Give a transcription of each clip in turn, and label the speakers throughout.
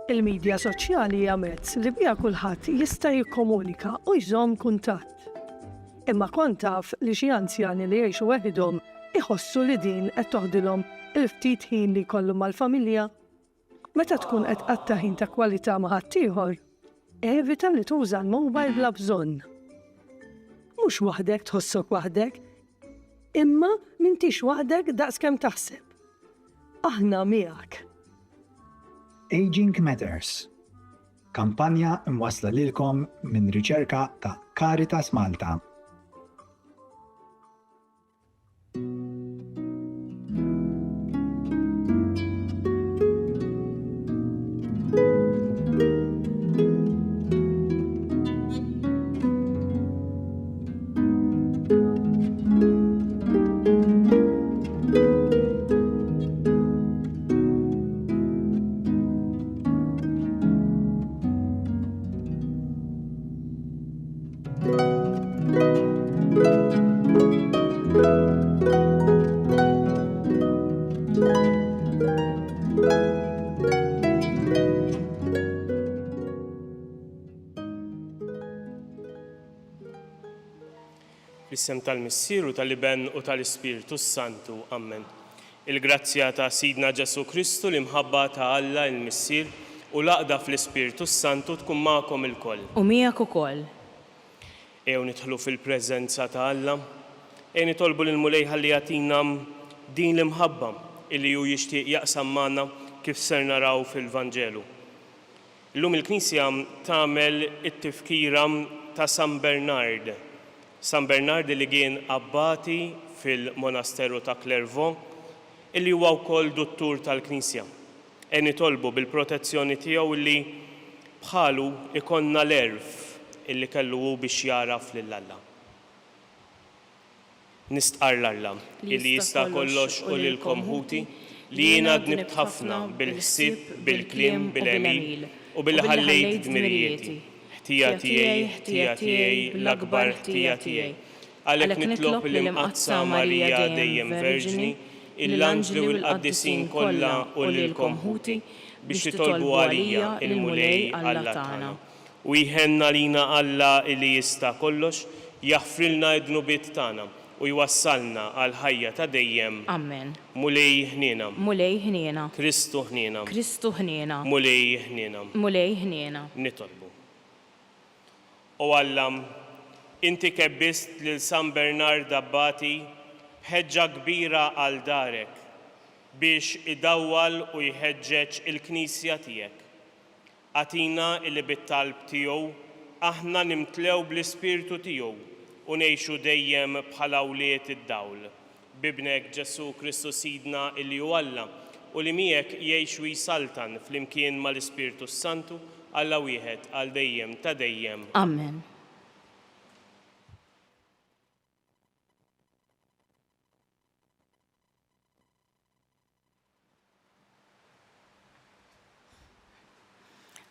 Speaker 1: Il-medja soċjali hija mezz li biha kulħadd jista' jikkomunika u jżomm kuntatt. Imma kont taf li xi anzjani li jgħixu waħedhom iħossu li din qed toħdilhom il-ftit ħin li jkollhom mal-familja. Meta tkun qed qatta ħin ta' kwalità ma' ħaddieħor, evita li tuża l-mobile bla bżonn. Mhux waħdek tħossok waħdek, imma m'intix waħdek daqskemm taħseb. Aħna miegħek.
Speaker 2: Aging Matters. Kampanja imwassla lilkom minn riċerka ta' Caritas Malta.
Speaker 3: Fis-sem tal-Missier u tal-Iben u tal-Ispiritu Santu. Amen. Il-grazzja ta' Sidna Ġesu Kristu l-imħabba ta' Alla il-Missier u l-aqda fl-Ispiritu Santu tkun magħkom ilkoll.
Speaker 4: U miegħek ukoll.
Speaker 3: Ejjew nidħlu fil-preżenza ta' Alla, ejjew nitolbu lil Mulej ħalli jagħtina din l-imħabba illi hu jixtieq jaqsam magħna kif ser naraw fil-Vanġelu. Illum il-Knisja tagħmel it-tifkira ta' San Bernard. San Bernard li kien abbati fil-monasteru ta' Clairvaux, illi huwa wkoll duttur tal-Knisja. E nitolbu bil-protezzjoni tiegħu illi bħalu ikonna l-erf illi kellu hu biex jaraf lill-Alla. Nistqar l-Alla illi jista' kollox u lilkom ħuti li jiena gnibt ħafna bil-ħsieb, bil-kliem, bil-għemil u bil-ħallejt dmirijieti. Ħtija tiegħi, l-akbar ħtija tiegħi. Għalhekk nitlob l-imqazza Marija dejjem Verġini, l-anġli u l-qaddisin kollha u lilkom ħuti biex titolbu għalija il-mulej Alla tagħna. U jħenna lina Alla li jista' kollox, jaħfrilna d-dnubiet tagħna u jwassalna għal ħajja ta' dejjem.
Speaker 4: Amen.
Speaker 3: Mulej ħniena.
Speaker 4: Mulej ħniena.
Speaker 3: Kristu ħniena.
Speaker 4: Kristu ħniena.
Speaker 3: Mulej ħniena.
Speaker 4: Mulej ħniena.
Speaker 3: Nitolbu. U Alla, inti kebbist lil San Bernard Abbati ħeġġa kbira għal darek biex idawwal u jħeġġeġ il-Knisja tiegħek. Atina illi bit-talb tiegħu aħna nimtlew bl-Ispirtu tiegħu u ngħixu dejjem bħala awliet id-dawl. Bibnek Ġesu Kristu Sidna illi hu Alla u li miegħek jgħix u jsaltan flimkien mal-Ispirtu Santu Alla wieħed għal dejjem ta' dejjem.
Speaker 4: Amen.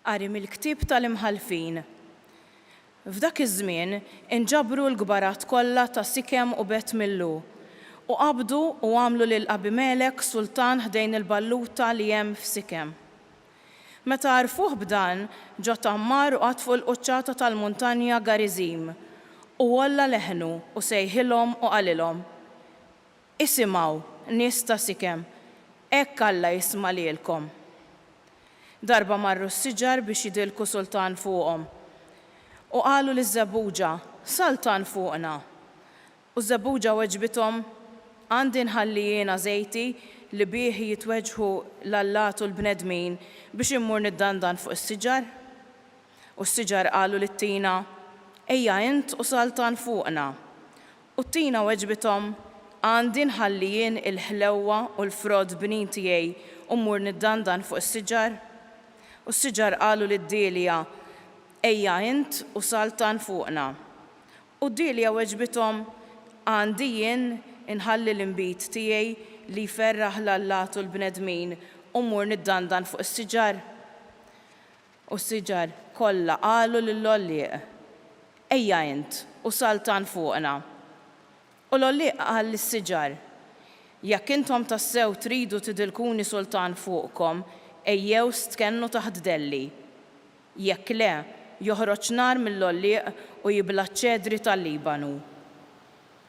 Speaker 4: Qari mill-ktieb tal-imħalfin. F'dak iż-żmien inġabru l-gbarat kollha ta' Sikem u Bet Millu u qabdu u għamlu lil Abimelek sultan ħdejn il-balluta li hemm f'Sikem. Meta għarfuh b'dan, ġo Tammar u għatfu l-quċċata tal-muntanja Garizim u walla leħnu u sejħilhom u qalilhom. Isimgħu, nies ta' Sikem, hekk Alla jisma' lilkom. Darba marru s-siġar biex jidilku sultan fuqhom. U qalu liż-żebbuġa, sultan fuqna. U z-żebbuġa weġbithom, għandi nħalli jiena żejti li bih jitweġħu l-allat u l-bnedmin biex immur niddandan fuq is-siġar. U s-siġar qalu lit-tina, ejja int u sultan fuqna. U t-tina weġbithom, għandi nħalli jien il-ħlewwa u l-frod bnin tiegħi u mmur niddandan fuq is-siġar. U s-siġar qalu lid-Dilja, ejja int u sultan fuqna. U d-Dilja weġbithom, għandi jien inħalli l-imbit tiegħi li jferraħ l-allat u l-bnedmin u mmur niddandan fuq is-siġar. U s-siġar kollha qalu lill-Ollieq, ejja int u sultan fuqna. U l-Ollieq qal lis-siġar, jekk intom tassew tridu tidilkuni sultan fuqkom, ejjew stkennu taħt delli. Jekk le, joħroġ nar mill-ollieq u jibla ċ-ċedri tal-Libanu.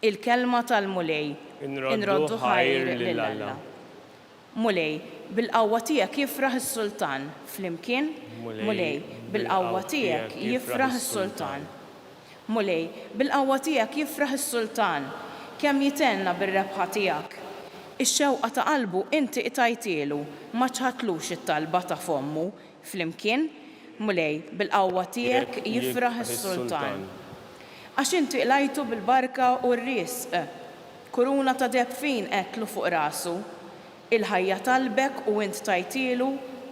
Speaker 4: Il-kelma tal-mulej, inroddu ħajr lill-Alla. Mulej, bil-qawwa tiegħek jifraħ is-sultan. Flimkien, mulej, bil-qawwa tiegħek jifraħ is-sultan. Mulej, bil-qawwa tiegħek jifraħ is-sultan. Kemm jitenna bir-rebħa tiegħek. Ix-xewqa ta' qalbu inti qtajtielu, ma ċħatlux it-talba ta' fommu. Flimkien, mulej, bil-qawwa tiegħek jifraħ is-sultan. Għax inti qlajtu bil-barka u r-risq. Kuruna ta' debfin qetlu fuq rasu. Il-ħajja talbek u int tajtielu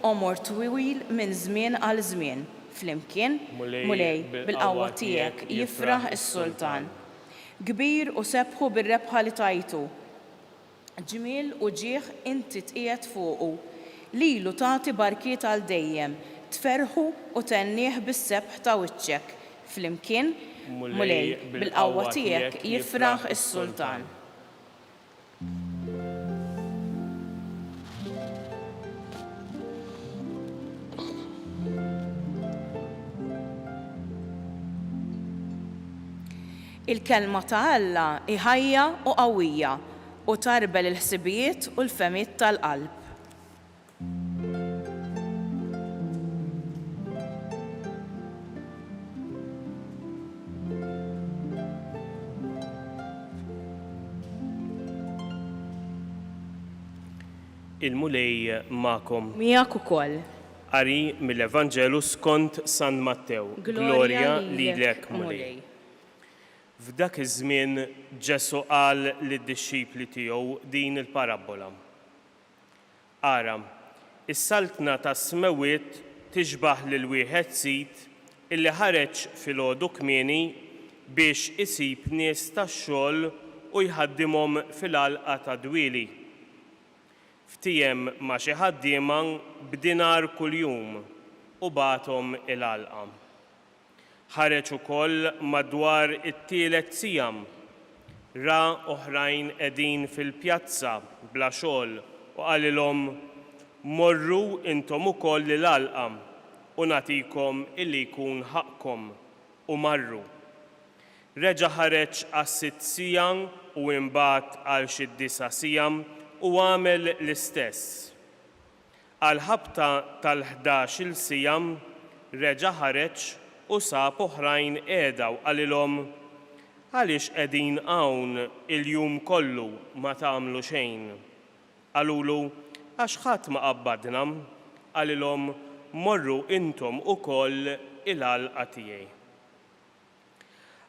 Speaker 4: omor twil minn żmien għal żmien. Flimkien, mulej, bil-qawwa tiegħek jifraħ is-sultan. Kbir u sebħu bir-rebħa li tajtu. Ġmiel u ġieħ inti tqiegħed fuqu. Lilu tagħti barkiet għal dejjem, tferħu u tennieh bis-sebħ ta' wiċċek. Flimkien, mulej, bil-qawwa tiegħek jifraħ is-sultan. Il-kelma ta' Alla iħajja u qawwija u tarbel il-ħsibijiet u l-femiet tal-qalb.
Speaker 3: Il-mulej ma'kom.
Speaker 4: Miegħek ukoll.
Speaker 3: Qari mill-Evanġelu skont San Mattew. Glorja lilek mulej. F'dak iż-żmien Ġesu qal lid-dixxipli tiegħu din il-parabola. Ara, is-saltna tas-smewiet tixbaħ lil wieħed sit illi ħareġ filgħodu kmieni biex isib nies tax-xogħol u jħaddimhom fil-għalqa ta' dwieli. Ftiem ma' xi ħaddiema b'dinar kuljum u bagħthom il-għalqa. Ħareġ ukoll madwar it-tielet sijam. Ra oħrajn qegħdin fil-pjazza bla xogħol u qalilhom morru intom ukoll l-għalqa u nagħtikom illi jkun ħaqkom u marru. Reġa' ħareġ għas-sitt sijam u imbagħad għal xi 9 sijam u għamel l-istess. Għal ħabta tal-11 sijam reġa' ħareġ u sab oħrajn qiegħda u qalilhom għaliex qegħdin hawn il-jum kollu ma tagħmlu xejn. Qalulu għax ħadd ma qabbadna, qalilhom morru intom ukoll il-għalqa tiegħi.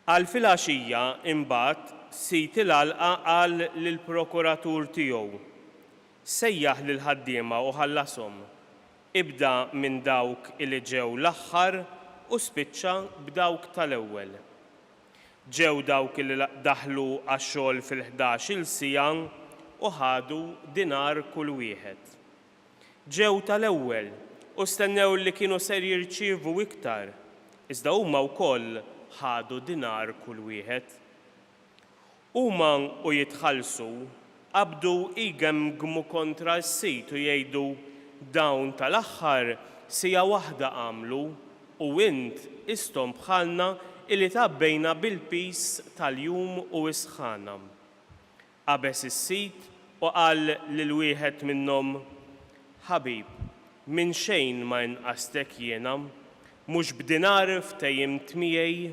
Speaker 3: Għal filgħaxija imbagħad sit il-għalqa qal lill-prokuratur tiegħu. Sejjaħ lil ħaddiema u ħallashom. Ibda minn dawk li ġew l-aħħar u spiċċa b'dawk tal-ewwel. Ġew dawk li daħlu għax-xogħol fil-11 sija u ħadu dinar kull wieħed. Ġew tal-ewwel u stennew li kienu ser jirċievu iktar, iżda huma wkoll ħadu dinar kull wieħed. Huma u jitħallsu qabdu igemmgmu kontra s-sit u jgħidu dawn tal-aħħar sija waħda għamlu u int istom bħalna illi tabbejna bil-pis tal-jum u isħana. Qabes is-sit u qal lil wieħed minnhom, ħabib, minn xejn ma inqastek jiena, mhux b'dinar ftehhimt miegħi,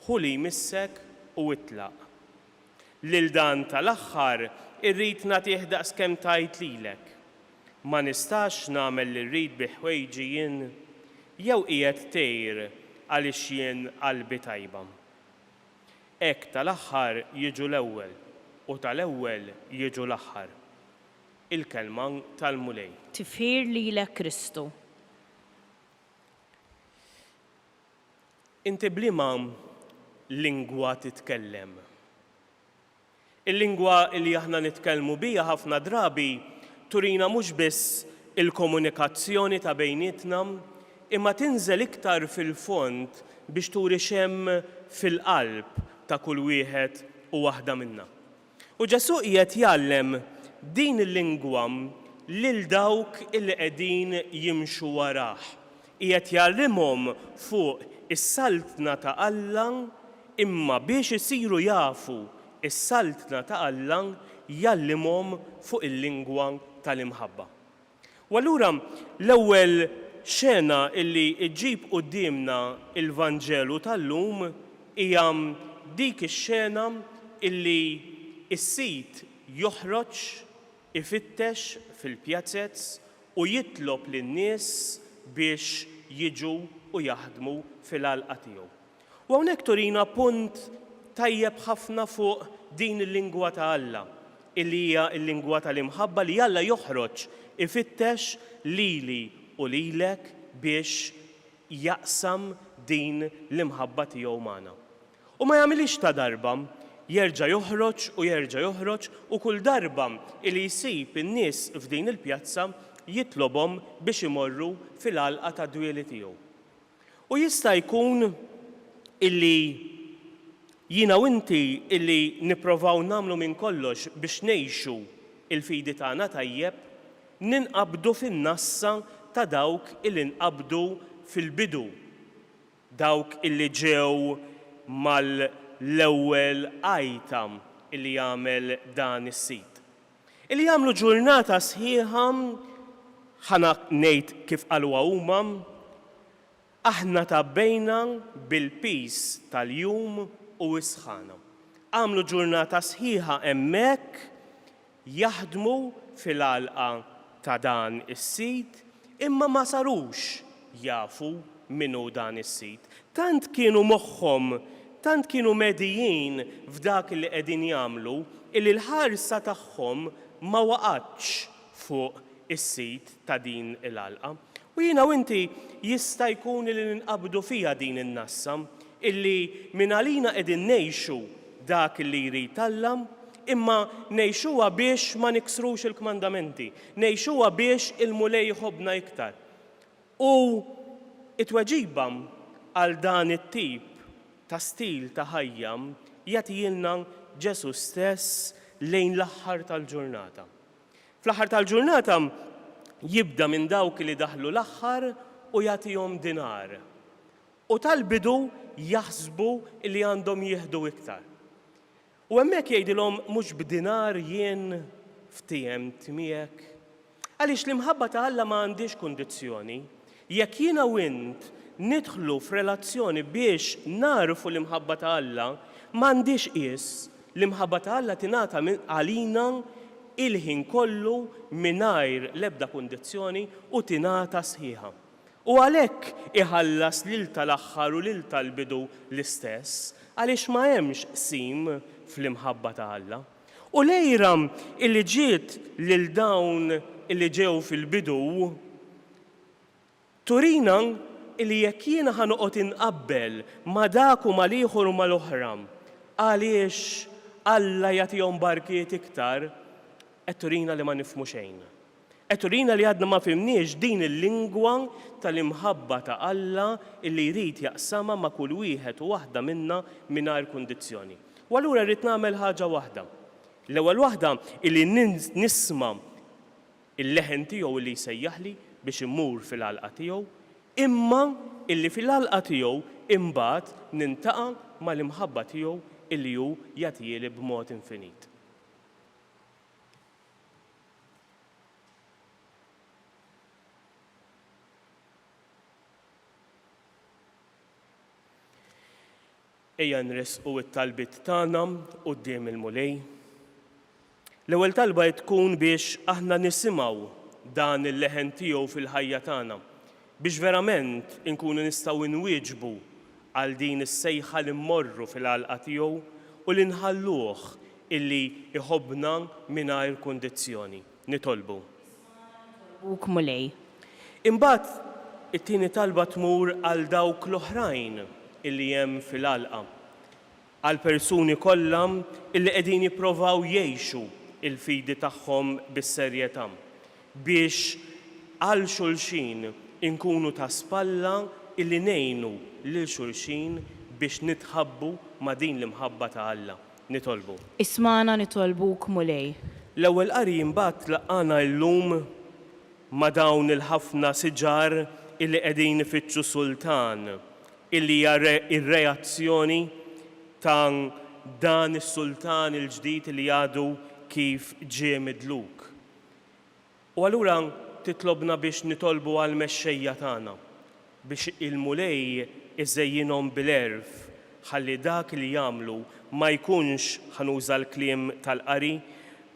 Speaker 3: ħuli missek u itlaq. Lil dan tal-aħħar irrid nagħtih daqskemm tajt lilek. Ma nistax nagħmel li rrid bi ħwejġi jien, jew qiegħed tgħir għaliex jien qalbi tajba. Hekk tal-aħħar jiġu l-ewwel u tal-ewwel jiġu l-aħħar. Il-kelma tal-mulej.
Speaker 4: Tifħir lilek Kristu.
Speaker 3: Inti bliema lingwa titkellem. Il-lingwa li aħna nitkellmu bija ħafna drabi turina mhux biss il-komunikazzjoni ta' bejnietna, imma tinżel iktar fil-fond biex turi xemm fil-qalb ta' kull wieħed u waħda minna. U Ġesu qiegħed jgħallem din il-lingwa lil dawk illi qegħdin jimxu warah. Qiegħed jgħallimhom fuq is-saltna ta' Alla, imma biex isiru jafu is-saltna ta' Alla jgħallimhom fuq il-lingwa tal-imħabba. U allura l-ewwel xena illi ġġib qudiemna il-Vanġelu tal-lum hija dik ix-xena illi s-sit joħroġ ifittex fil-pjazzezz u jitlob lin-nies biex jiġu u jaħdmu fil-għalqa tiegħu. U hawnhekk turina punt tajjeb ħafna fuq din il-lingwa ta' Alla, illi hija l-lingwa tal-imħabba li Alla joħroġ ifittex lili u lilek biex jaqsam din l-imħabba tiegħu magħna. U ma jagħmilix ta' darba, jerġa' joħroġ u kull darba li jsib in-nies f'din il-pjazza jitlobhom biex imorru fil-għalqa ta' dwieli tiegħu. U jista' jkun illi jiena u inti illi nipprovaw nagħmlu minn kollox biex ngħixu il-fidi tagħna tajjeb, ninqabdu fin-nassa ta' dawk illi nqabdu fil-bidu, dawk illi ġew mal-ewwel item illi jagħmel dan is-sit. Illi jagħmlu ġurnata sħiħa ħana ngħid kif qalwa huma, aħna tabbejna bil-pis tal-jum u isħana. Għamlu ġurnata sħiħa hemmhekk jaħdmu fil-għalqa ta' dan is-sit, imma ma sarux jafu minnu dan is-sit. Tant kienu moħħhom, tant kienu medijin f'dak li qegħdin jagħmlu illi l-ħarsa tagħhom ma waqgħetx fuq is-sit ta' din il-għalqa. U jiena u inti jista' jkun li ninqabdu fiha din in-nassa illi minn għalina qegħdin ngħixu dak li jrid Alla, imma ngħixuha biex ma niksrux il-kmandamenti, ngħixuha biex il-mulej jħobbna iktar. U it-tweġiba għal dan it-tip ta' stil ta' ħajja jagħtilna Ġesu stess lejn l-aħħar tal-ġurnata. Fl-aħħar tal-ġurnata jibda minn dawk li daħlu l-aħħar u jagħtihom dinar. U tal-bidu jaħsbu li għandhom jieħdu iktar. U hemmhekk jgħidilhom mhux b'dinar jien ftiemt miegħek. Għaliex l-imħabba ta' Alla ma għandix kundizzjoni. Jekk jiena u int nidħlu f'relazzjoni biex narfu l-imħabba ta' Alla, m'għandix qies l-imħabba ta' Alla tingħata għalina il-ħin kollu mingħajr l-ebda kundizzjoni u tingħata sħiħa. U għalhekk iħallas lil tal-aħħar u lil tal-bidu l-istess, għaliex ma hemmx qsim fl-imħabba ta' Alla. U lejra illi ġiet lil dawn illi ġew fil-bidu turina illi jekk jiena ħanoqgħod inqabbel ma' dak u mal-ieħor u mal-oħra għaliex Alla jagħtihom barkiet iktar, qed turina li ma nifhmu xejn. Qed turina li għadna ma fimniex din il-lingwa tal-imħabba ta' Alla illi jrid jaqsamha ma' kull wieħed u waħda minna mingħajr kundizzjoni. U allura rrid nagħmel ħaġa waħda. L-ewwel waħda illi nisma' il-leħen tiegħu li jsejjaħli biex immur fil-għalqa tiegħu, imma illi fil-għalqa tiegħu imbagħad nintaqa' mal-imħabba tiegħu illi hu jagħtieli b'mod infinit. Ejja nresqu t-talbit tagħna quddiem il-mulej. L-ewwel talba tkun biex aħna nisimgħu dan il-leħen tiegħu fil-ħajja tagħna, biex verament inkunu nistgħu nwieġbu għal din is-sejħa li mmorru fil-għalqa tiegħu u li nħalluh illi iħobbna mingħajr kundizzjoni. Nitolbu.
Speaker 4: Buk mulej.
Speaker 3: Imbagħad it-tieni talba tmur għal dawk l-oħrajn illi hemm fil-għalqa, għal persuni kollha illi qegħdin jippruvaw jgħixu il-fidi tagħhom bis-serjetà biex għal xulxin inkunu ta' spalla illi ngħinu lil xulxin biex nitħabbu ma' din l-imħabba ta' Alla. Nitolbu.
Speaker 4: Ismana nitolbuk mulej.
Speaker 3: L-ewwel qari mbagħad tlaqana llum ma' dawn il-ħafna siġar illi qegħdin ifittxu sultan illi hija ir-reazzjoni ta' dan is-sultan il-ġdid li għadu kif ġie midluk. U allura titlobna biex nitolbu għal mexxejja tagħna biex il-mulej iżejjinhom bil-erf ħalli dak li jagħmlu ma jkunx ħanuża l-kliem tal-qari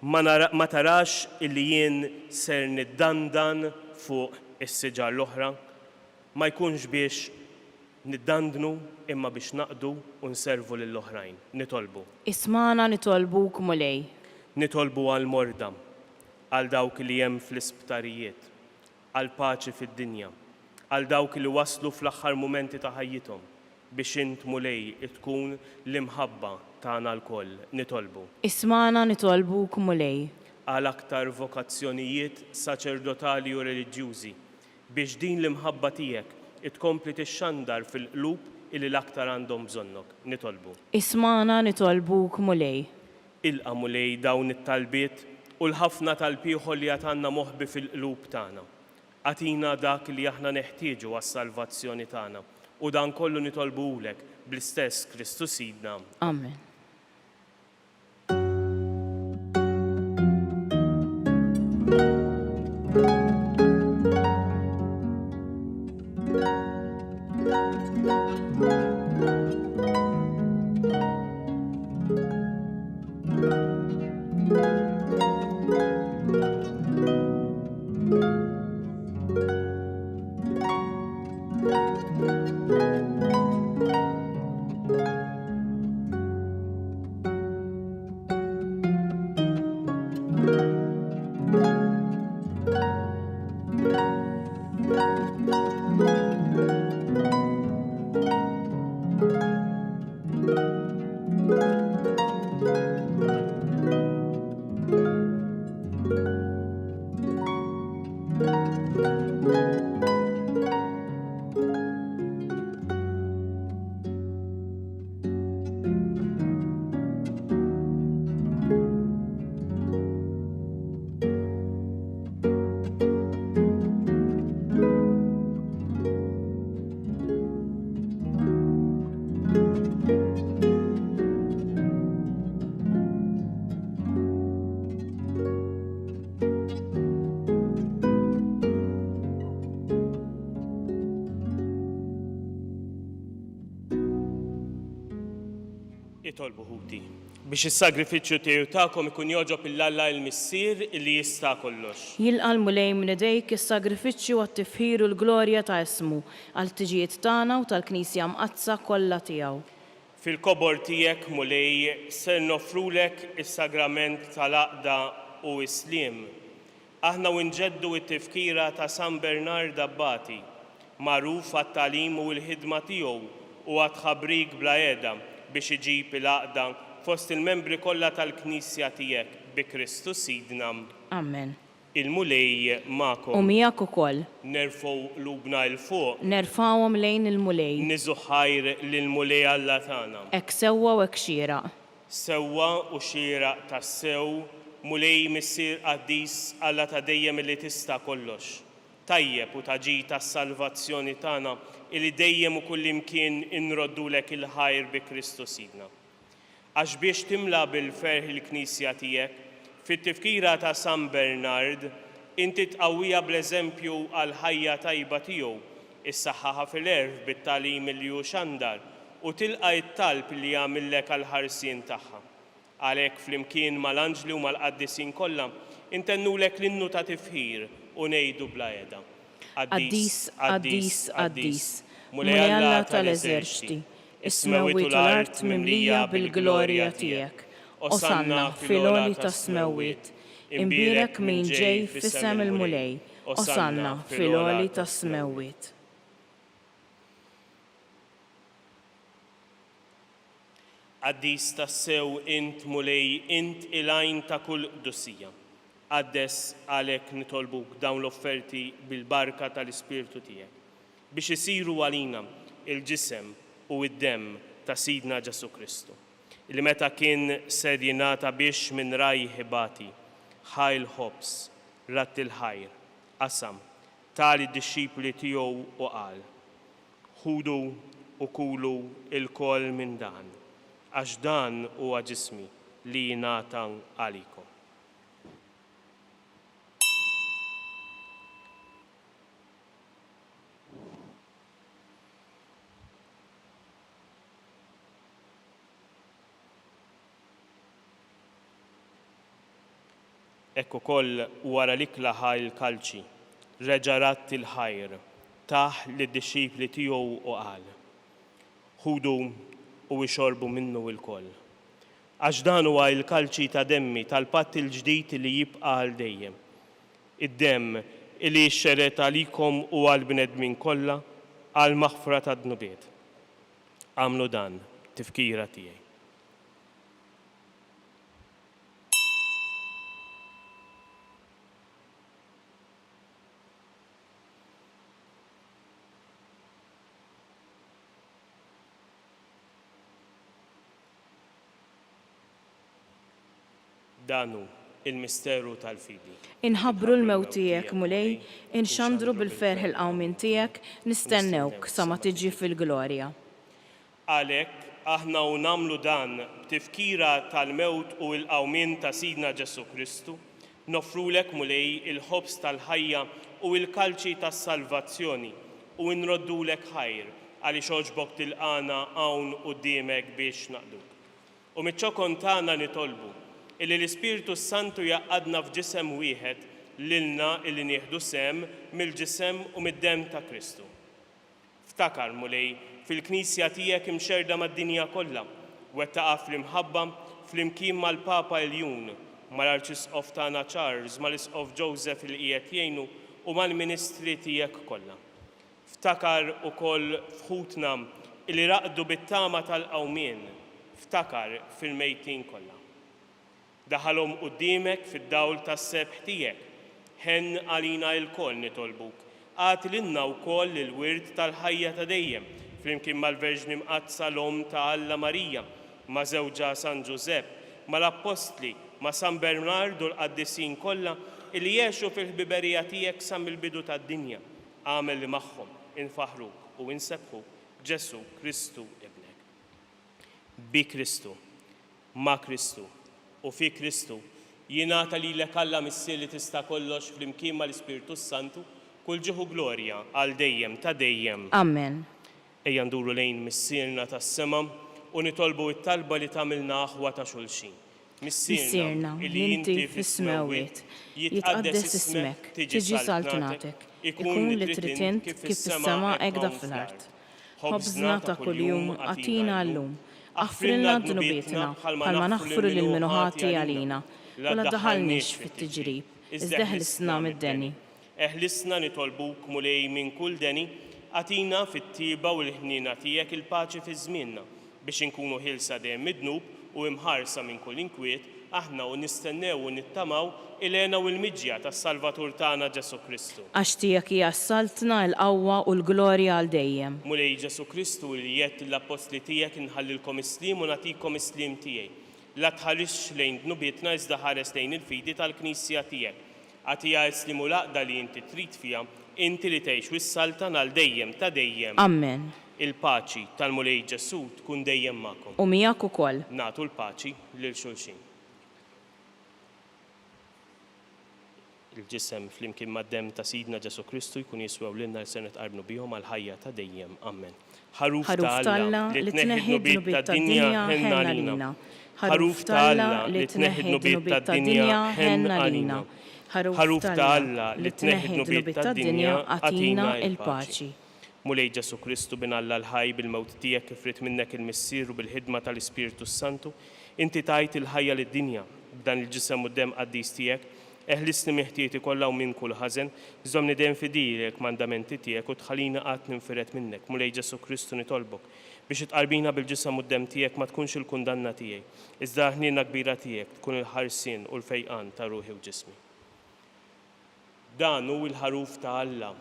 Speaker 3: ma tarax illi jien ser niddandan fuq is-siġar l-oħra, ma jkunx biex niddandnu imma biex naqdu u nservu lill-oħrajn. Nitolbu.
Speaker 4: Ismana nitolbuk mulej.
Speaker 3: Nitolbu għal morda, għal dawk li hemm fl-isptarijiet, għal paċi fid-dinja, għal dawk li waslu fl-aħħar mumenti ta' ħajjithom biex int mulej tkun l-imħabba tagħna l-koll. Nitolbu.
Speaker 4: Ismana nitolbuk mulej.
Speaker 3: Għal aktar vokazzjonijiet saċerdotali u reliġjużi biex din l-imħabba tiegħek tkompli tixxandar fil-qlub illi l-aktar għandhom bżonnok. Nitolbu.
Speaker 4: Ismana nitolbuk mulej.
Speaker 3: Ilqa mulej dawn it-talbiet u l-ħafna tal-pieħol li għatanna moħbi fil-qlub tagħna. Għatina dak li aħna neħtieġu għas-salvazzjoni tagħna u dan kollu nitolbulek bl-istess Kristu Sidna.
Speaker 4: Amen.
Speaker 3: Itolbu ħuti biex is-sagrifiċċju tiegħu tagħkom ikun joġob il-Alla il-Missier li jista' kollox.
Speaker 4: Jilqa' l-mulej minn idejk is-sagrifiċċju għat-tifħir u l-glorja ta' ismu għal tiġijiet tagħna u tal-Knisja mqazza kollha tiegħu.
Speaker 3: Fil-kobor tiegħek mulej ser nofrulek is-sagrament tal-Aqda u s-sliem. Aħna nġeddu t-tifkira ta' San Bernard Abbati, magħruf għat-tagħlim u l-ħidma tiegħu u għat-ħabrik bla qiegħda biex iġib il-Aqda fost il-membri kollha tal-Knisja tiegħek bi Kristu Sidna.
Speaker 4: Amen.
Speaker 3: Il-mulej magħkom.
Speaker 4: U miegħek ukoll.
Speaker 3: Nerfgħu lubna il fuq.
Speaker 4: Nerfgħuhom lejn il-mulej.
Speaker 3: Niżu ħajr lill-mulej Alla tagħna.
Speaker 4: Hekk sewwa u hekk xieraq.
Speaker 3: Sewwa u xieraq tas-sew, mulej missier qaddis Alla ta' dejjem li tista' kollox. Tajjeb u taġi tas-salvazzjoni tagħna illi dejjem u kullimkien inroddulek il-ħajr bi Kristu Sidna. Għax biex timla bil-ferħ il-Knisja tiegħek, fit-tifkira ta' San Bernard, inti tqawwija bl-eżempju għal ħajja tajba tiegħu, issaħħaħa fil-erf bit-tagħlim li hu xandar u tilqa' it-talb li jagħmillek għal ħarsien tagħha. Għalhekk flimkien mal-anġli u mal-qaddisin kollha intennulek l-innu ta' tifħir u ngħidu bla qiegħda.
Speaker 4: Addis, addis, addis, mulej Alla tal-eżerċiti, is-smewwiet u l-art mimlija bil-glorja tiegħek. Osanna fil-għoli tas-smewwiet, imbierek min ġej f'isem il-mulej, osanna fil-għoli tas-smewwiet.
Speaker 3: Addis tas-sew int mulej, int il-għajn ta' kull qudussija. Għaddes għalhekk nitolbuk dawn l-offerti bil-barka tal-Ispirtu tiegħek biex isiru għalina il-ġisem u id-dem ta' Sidna Ġesu Kristu, li meta kien ser jingħata biex minn raj ħibati, ħajl ħobs, ratt il-ħajr, qasam tali d-disċipli tiegħu u qal: ħudu u kulu il-koll minn dan, għax dan huwa ġismi li jingħata għalikom. Ekku koll wara l-ikla ħaj il-kalċi, reġa' rat il-ħajr, taħ lid-disċipli tiegħu u qal: ħudu u ixorbu minnu l-koll. Għax dan huwa l-kalċi ta' demmi tal-patt il-ġdid li jibqa' għal dejjem. Id-demm li xxeret għalikom u għall-bnedmin kollha għal maħfra ta' dnubiet. Għamlu dan tifkira tiegħi. Danu il-misteru tal-fidi.
Speaker 4: Inħabbru l-mewt tiegħek mulej, inxandru bil-ferħ il-qawmin tiegħek, nistennewk sa ma tiġi fil-glorja.
Speaker 3: Għalhekk aħna u nagħmlu dan b'tifkira tal-mewt u l-qawmin ta' Sidna Ġesu Kristu, nofrulek mulej il-ħobs tal-ħajja u l-kalċi tas-salvazzjoni u nroddulek ħajr għaliex oġbok tilqana hawn quddiemek biex naqduk. U miċ-ċokon tagħna nitolbu illi l-Ispiritu Santu jaqadna f'ġisem wieħed lilna illi nieħdu sem mill-ġisem u mid-demm ta' Kristu. Ftakar mulej fil-Knisja tiegħek imxerda mad-dinja kollha, wettaqa' fl-imħabba fl-imkien mal-Papa Eljun, mal-Arċisqof tagħna Charles, mal-Isqof Joseph il qiegħed jgħinu u mal-Ministri tiegħek kollha. Ftakar ukoll fħutna illi raqdu bit-tama tal-qawmien, ftakar fil-mejtin kollha. Daħalhom quddiemek fid-dawl tas-sebħ tiegħek, ħenn għalina l-koll nitolbuk. Għati lilna wkoll il-wirt tal-ħajja ta' dejjem, flimkien mal-Verġni Mqazza l-Om ta' Alla Marija, ma' żewġa San Ġusepp, mal-Apostli, ma' San Bernardu l-qaddisin kollha illi jgħixu fil-ħbiberija tiegħek sa mill-bidu tad-dinja. Għamel li magħhom infaħruk u insebħuk Ġesu Kristu ibnek. Bi Kristu, ma' Kristu u fi Kristu jingħata lilek Alla Missier li tista' kollox flimkien mal-Ispiritu Santu kull ġieħu glorja għal dejjem ta' dejjem.
Speaker 4: Amen.
Speaker 3: Ejja nduru lejn Missierna tas-sema u nitolbu t-talba li tagħmilna aħwa ta' xulxin.
Speaker 4: Missierna li inti fis-smawiet, jitqaddes ismek, tiġi saltnatek, ikun li trid int kif fis-sema hekk fl-art. Ħobżna ta' kuljum għatina llum. Aħfrilna d-dunubietna bħalma naħfru lil minu ħati għalina, u la daħalniex fit-tiġrib, iżda ħlisna mid-deni.
Speaker 3: Eħlisna nitolbuk mulej minn kull deni, għatina fit-tiba u l-ħnina tiegħek il-paċi fi żmienna biex inkunu ħilsa dejjem mid-dnub u imħarsa minn kull inkwiet, aħna u nistennew u nittamaw il-għena u l-miġja tas-Salvatur tagħna Ġesu Kristu.
Speaker 4: Għax tiegħek hija s-saltna l-qawwa u l-glorja għal dejjem.
Speaker 3: Mulej Ġesu Kristu li jgħid l-apostli tiegħek inħallilkom islim u nagħtikom islim tiegħi. La tħarrix lejn dnubietna iżda ħares lejn il-fidi tal-Knisja tiegħek. Għatija islim u laqda li inti trid fiha, inti li tgħix u s-saltan għal dejjem ta' dejjem.
Speaker 4: Amen.
Speaker 3: Il-paċi tal-Mulej Ġesu tkun dejjem magħkom.
Speaker 4: U miegħek ukoll.
Speaker 3: Nagħtu l-paċi lil xulxin. Il-ġisem flimkien mad-demm ta' Sidna Ġesu Kristu jkun jiswew lilna li se nitqarbnu bihom għal ħajja ta' dejjem. Amen. Ħaruf ta' li tneħħi d-nubiet tad-dinja ħenna għalina. Ħaruf ta' Alla li tneħħi d-nubiet tad-dinja ħenna għalina. Ħaruf ta' Alla li tneħħi d-nubiet tad-dinja għatina il-paċi. Mulej Ġesu Kristu bin Alla l-ħaj bil-mewt tiegħek kif rid minnek il-missier u bil-ħidma tal-Ispiritu Santu, inti tajt il-ħajja lid-dinja b'dan il-ġisem u d-demm qaddis tiegħek. Eħlisni miħtieti kollha u minn kull ħażen, żomni dejjem fidilek mandamenti tiegħek u tħallina qatt ninfiret minnek. Mulej Ġesu Kristu nitolbok biex itqarbina bil-ġisem u d-demm tiegħek ma tkunx il-kundanna tiegħi, iżda ħniena kbira tiegħek tkun il-ħarsien u l-fejqan ta' ruħi u ġismi. Dan hu l-ħaruf ta' Alla.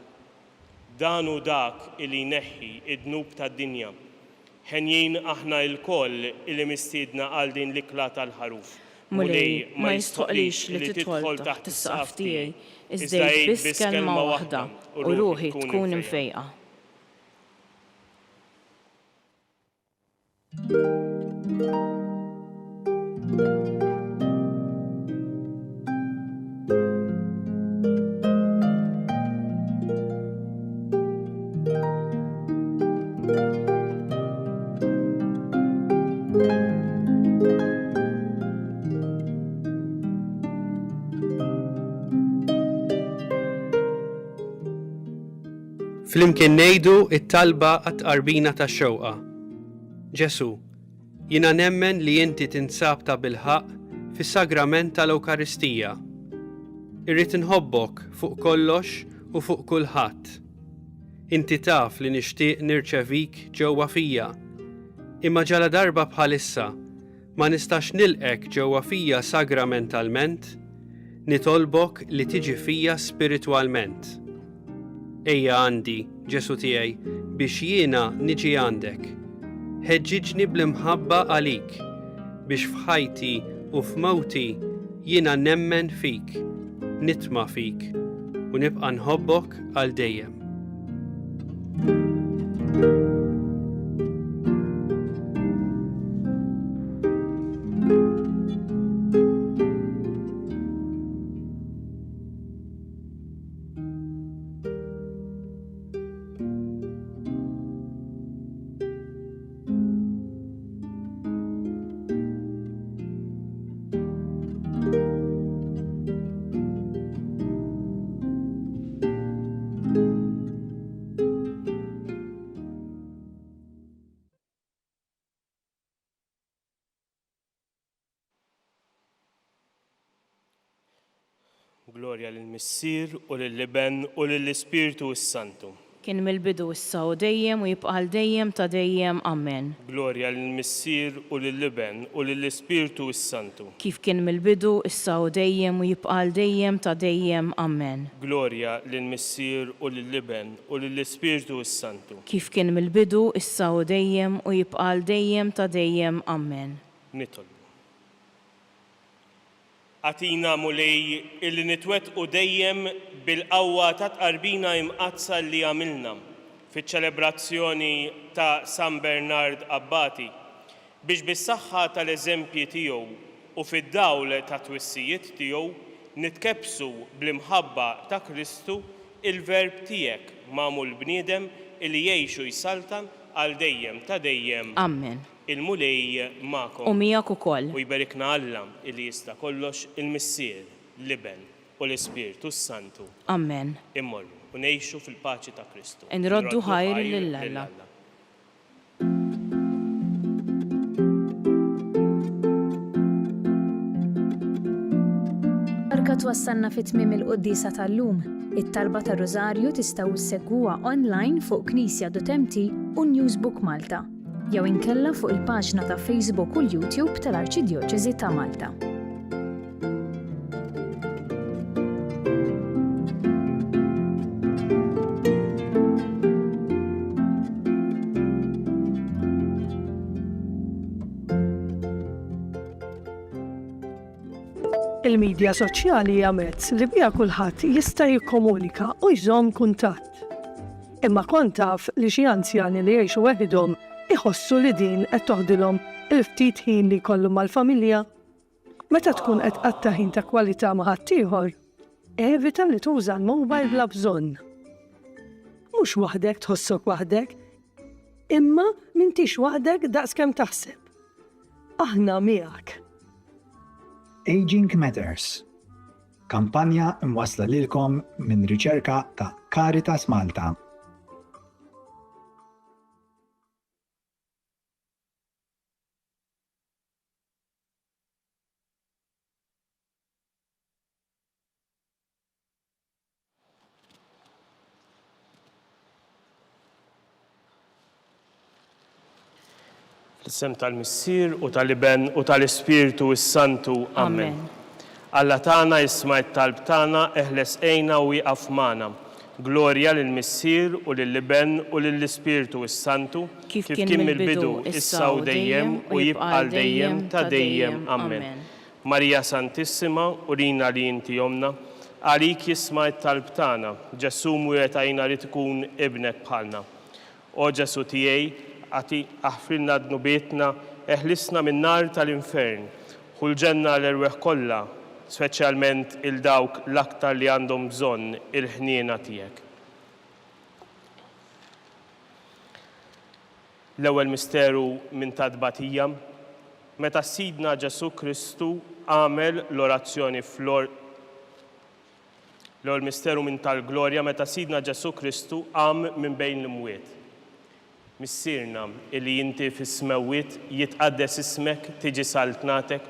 Speaker 3: Dan hu dak illi jneħħi id-dnub tad-dinja. Ħenjin aħna l-koll illi mistiedna għal din l-ikla tal-ħaruf.
Speaker 4: mulej ma jistoqlix li tidħol taħt is-saqaf tiegħi, iżda biss kelma waħda u ruħi tkun imfejqa.
Speaker 5: Flimkien ngħidu it-talba għat-qarbina tax-xewqa. Ġesu, jiena nemmen li inti tinsab ta' bilħaq fis-sagrament tal-Ewkaristija. Irrid inħobbok fuq kollox u fuq kulħadd. Inti taf li nixtieq nirċevik ġewwa fija, imma ġala darba bħalissa ma nistax nilqek ġewwa fija sagramentalment, nitolbok li tiġi fija spiritwalment. Ejja għandi, Ġesu tiegħi, biex jiena niġi għandek. Ħeġġiġni bl-imħabba għalik, biex f'ħajti u f'mewti jiena nemmen fik, nitma' fik u nibqa' nħobbok għal dejjem.
Speaker 3: Glorja lill-Missier u lill-Liben u lill-Ispiritu s-Santu.
Speaker 4: Kien mill-bidu issa u dejjem u jibqa' dejjem ta' dejjem, amen.
Speaker 3: Glorja lill-Missier u lill-Liben u lill-Ispiritu s-Santu.
Speaker 4: Kif kien mill-bidu issa u dejjem u jibqa' dejjem ta' dejjem, amen.
Speaker 3: Glorja lill-Missier u lill-Liben u lill-Ispiritu s-Santu.
Speaker 4: Kif kien mill-bidu issa u dejjem u jibqa' dejjem ta' dejjem, amen.
Speaker 3: Nitolbu. Għatina mulej illi nitwettqu dejjem bil-qawwa ta' tqarbina imqazza li għamilna fiċ-ċelebrazzjoni ta' San Bernard Abbati biex bis-saħħa tal-eżempji tiegħu u fid-dawl ta' twissijiet tiegħu nitkebsu bl-imħabba ta' Kristu il-verb tiegħek magħmul bniedem illi jgħixu jsaltan għal dejjem ta' dejjem.
Speaker 4: Amen.
Speaker 3: Il-mulej ma'kom.
Speaker 4: U miegħek ukoll.
Speaker 3: U jberikna Alla illi jista' kollox il-Missier, Liben u l-Ispiritu s-Santu.
Speaker 4: Amen.
Speaker 3: Immorru u ngħixu fil-paċi ta' Kristu.
Speaker 4: Nroddu ħajr lill-Alla.
Speaker 6: Barka twassalna fit-tmiem il-Qudiesa tal-lum. It-talba tar-Rożarju tistgħu ssegwuha online fuq Knisja.mt u Newsbook Malta, jew inkella fuq il-paġna ta' Facebook u l-YouTube tal-Arċidjoċeżi ta' Malta.
Speaker 1: Il-medja soċjali hija mezz li biha kulħadd jista' jikkomunika u jżomm kuntatt. Imma kont taf li xi anzjani li jgħixu weħidhom iħossu li din qed toħdilhom il-ftit ħin li jkollhom mal-familja. Meta tkun qed qatta ħin ta' kwalità ma' ħadd ieħor, evita li tuża l-mobile bla bżonn. Mhux waħdek tħossok waħdek, imma m'intix waħdek daqskemm taħseb. Aħna miegħek.
Speaker 2: Aging Matters. Kampanja imwassla lilkom minn riċerka ta' Caritas Malta.
Speaker 3: Fl-isem tal-Missier u tal-Liben u tal-Ispiritu s-Santu. Amen. Alla tagħna isma' t-talb tagħna eħles ejna u jieqaf magħna. Glorja lill-Missier u lill-Liben u lill-Ispiritu s-Santu kif kien mill-bidu issa u dejjem u jibqa' dejjem ta' dejjem. Amen. Marija Santissima, urina li inti jomna, għalik jisma' t-talb tagħna, Ġesu mwiet għajna li tkun ibnek bħalna. O Ġesu tiegħi, għati aħfrilna dnubietna, eħlisna min-nar tal-infern, u l-ġenna l-erweħ kollha, speċjalment il-dawk l-aktar li għandhom bżonn il-ħniena tiegħek. L-ewwel misteru minn tadbatija, meta Sidna Ġesu Kristu għamel l-orazzjoni l-ewwel misteru minn tal-glorja meta Sidna Ġesu Kristu qam minn bejn l-imwiet. Missierna illi inti fis-smewwiet jitqaddes ismek tiġi saltnatek,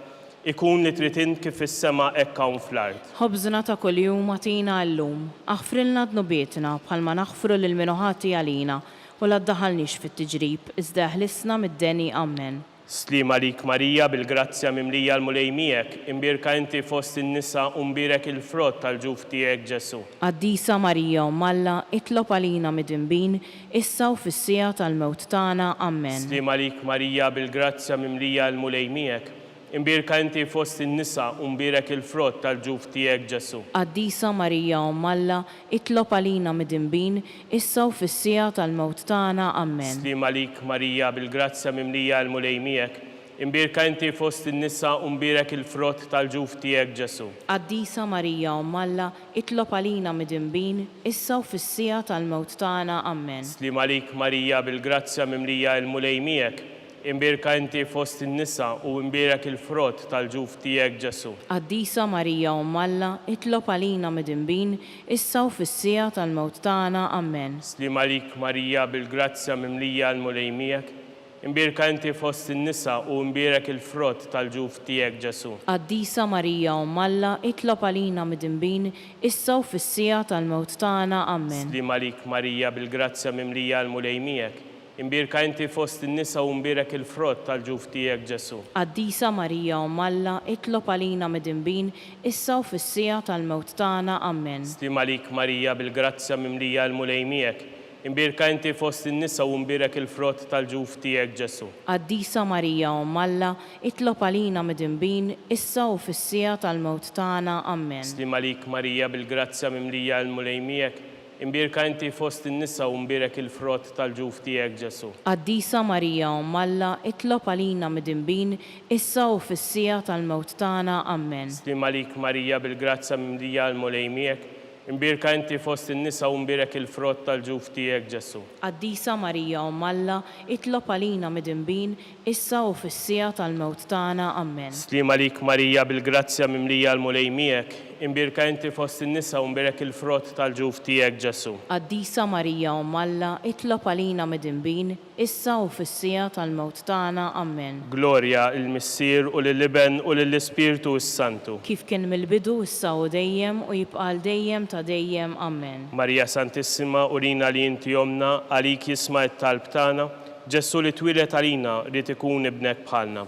Speaker 3: ikun li trid int kif fis-sema hekk hawn fl-ard.
Speaker 4: Ħobżna ta' kuljum agħtina llum, aħfrilna dnubietna bħalma naħfru lil min ħati għalina u la ddaħħalniex fit-tiġrib, iżda ħlisna mid-deni Amen.
Speaker 3: Slima lik Marija bil-grazzja mimlija l-mulejmijek, imbirka inti fost in-nisa u mbirek il-frott tal-ġuf tiegħek Ġesu.
Speaker 4: Qaddisa Marija Malla, itlob għalina mid-inbin, issa u fis-sija tal-mewt tagħna Amen.
Speaker 3: Slima lik Marija bil-grazzja mimlija l-mulejmijek, imbirka inti fost in-nisa u mbirek il-frott tal-ġuf tiegħek Ġesu.
Speaker 4: Qaddisa Marija Malla, itlob għalina mid-inbin, issa u fis-sija tal-mewt tagħna Amen.
Speaker 3: Slima lik Marija bil-grazzja mimlija l-mulejmijek, imbirka inti fost in-nisa u mbirek il-frott tal-ġuf tiegħek Ġesu.
Speaker 4: Qaddisa Marija Malla, itlob għalina mid-inbin, issa u fis-sija tal-mewt tagħna Amen.
Speaker 3: Slima lik Marija bil-grazzja mimlija l-mulejmijek, imbirka inti fost in-nisa u imbirek il-frott tal-ġuf tiegħek Ġesu.
Speaker 4: Qaddisa Marija Malla, itlob għalina mid-inbin, issa u fis-sija tal-mewt tagħna Amen.
Speaker 3: Slima lik Marija bil-grazzja mimlija l-mulejmijek, imbirka inti fost in-nisa u imbirek il-frott tal-ġuf tiegħek Ġesu.
Speaker 4: Qaddisa Marija Malla, itlob għalina mid-inbin, issa u fis-sija tal-mewt tagħna Amen.
Speaker 3: Slima lik Marija bil-grazzja mimlija l-mulejmijek, imbirka inti fost in-nisa u imbirek il-frott tal-ġuf tiegħek Ġesu.
Speaker 4: Qaddisa Marija Malla, itlob għalina mid-inbin, issa u fis-sija tal-mewt tagħna Amen.
Speaker 3: Slima lik Marija bil-grazzja mimlija l-mulejmijek, imbirka inti fost in-nisa u imbirek il-frott tal-ġuf tiegħek Ġesu.
Speaker 4: Qaddisa Marija Malla, itlob għalina mid-inbin, issa u fis-sija tal-mewt tagħna Amen.
Speaker 3: Slima lik Marija bil-grazzja mimlija l-mulejmijek, imbirka inti fost in-nisa u imbirek il-frott tal-ġuf tiegħek Ġesu.
Speaker 4: Qaddisa Marija Malla, itlob għalina mid-inbin, issa u fis-sija tal-mewt tagħna Amen.
Speaker 3: Slima lik Marija bil-grazzja mimlija l-mulejmijek, imbirka inti fost in-nisa u imbirek il-frott tal-ġuf tiegħek Ġesu.
Speaker 4: Qaddisa Marija Malla, itlob għalina mid-inbin, issa u fis-sija tal-mewt tagħna Amen.
Speaker 3: Slima lik Marija bil-grazzja mimlija l-mulejmijek, imbirka inti fost in-nisa u imbirek il-frott tal-ġuf tiegħek Ġesu.
Speaker 4: Qaddisa Marija Malla, itlob għalina mid-inbin, issa u fis-sija tal-mewt tagħna Amen.
Speaker 3: Glorja il-Missier u lill-Iben u lill-Ispirtu s-Santu.
Speaker 4: Kif kien mill-bidu issa u dejjem u jibqa' dejjem ta' dejjem Amen.
Speaker 3: Marija Santissima, urina li inti jomna, għalik jisma' t-talb tagħna, Ġesu li twilet għalina rid ikun ibnek bħalna.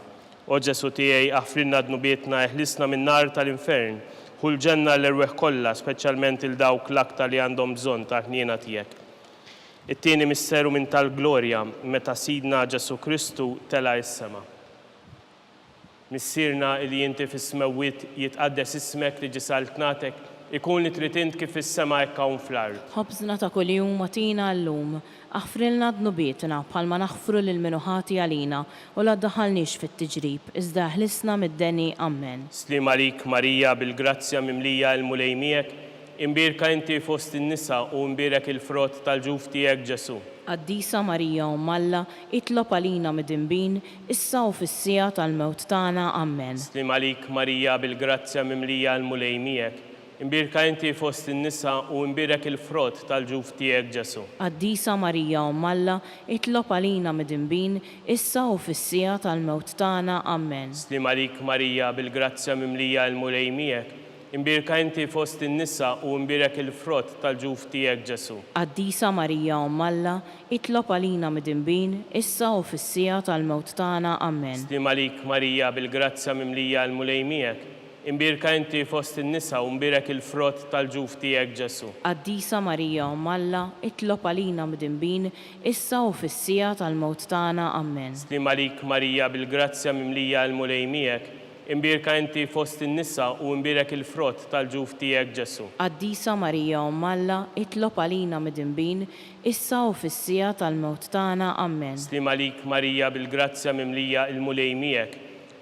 Speaker 3: O Ġesu tiegħi aħfrilna dnubietna, eħlisna min-nar tal-infern, u l-ġenna l-erweħ kollha, speċjalment il-dawk l-aktar li għandhom bżonn ta' ħniena tiegħek. It-tieni misteru minn tal-glorja meta Sidna Ġesu Kristu tela s-sema. Missierna li inti fis-smewwiet jitqaddes ismek li ġi saltnatek, ikun li trid int kif fis-sema hekk hawn fl-ard.
Speaker 4: Ħobżna ta' kuljum agħtina llum, aħfrilna dnubietna bħalma naħfru lil min ħati għalina u la ddaħħalniex fit-tiġrib, iżda ħlisna mid-deni Amen.
Speaker 3: Slima lik Marija bil-grazzja mimlija l-mulejmijek, imbirka inti fost in-nisa u imbirek il-frott tal-ġuf tiegħek Ġesu.
Speaker 4: Qaddisa Marija Malla, itlob għalina mid-inbin, issa u fis-sija tal-mewt tagħna Amen.
Speaker 3: Slima lik Marija bil-grazzja mimlija l-mulejmijek, imbirka inti fost in-nisa u imbirek il-frott tal-ġuf tiegħek Ġesu.
Speaker 4: Qaddisa Marija Malla, itlob għalina mid-inbin, issa u fis-sija tal-mewt tagħna Amen.
Speaker 3: Slima lik Marija bil-grazzja mimlija l-mulejmijek, imbirka inti fost in-nisa u imbirek il-frott tal-ġuf tiegħek Ġesu.
Speaker 4: Qaddisa Marija Malla, itlob għalina mid-inbin, issa u fis-sija tal-mewt tagħna Amen.
Speaker 3: Slima lik Marija bil-grazzja mimlija l-mulejmijek, imbirka inti fost in-nisa u imbirek il-frott tal-ġuf tiegħek Ġesu.
Speaker 4: Qaddisa Marija Malla, itlob għalina mid-inbin, issa u fis-sija tal-mewt tagħna Amen.
Speaker 3: Slima lik Marija bil-grazzja mimlija l-mulejmijek, imbirka inti fost in-nisa u imbirek il-frott tal-ġuf tiegħek Ġesu.
Speaker 4: Qaddisa Marija Umm Alla, itlob għalina midinbin, issa u fis-sija tal-mewt tagħna. Amen.
Speaker 3: Slim għalik Marija bil-grazzja mimlija il-mulej miegħek,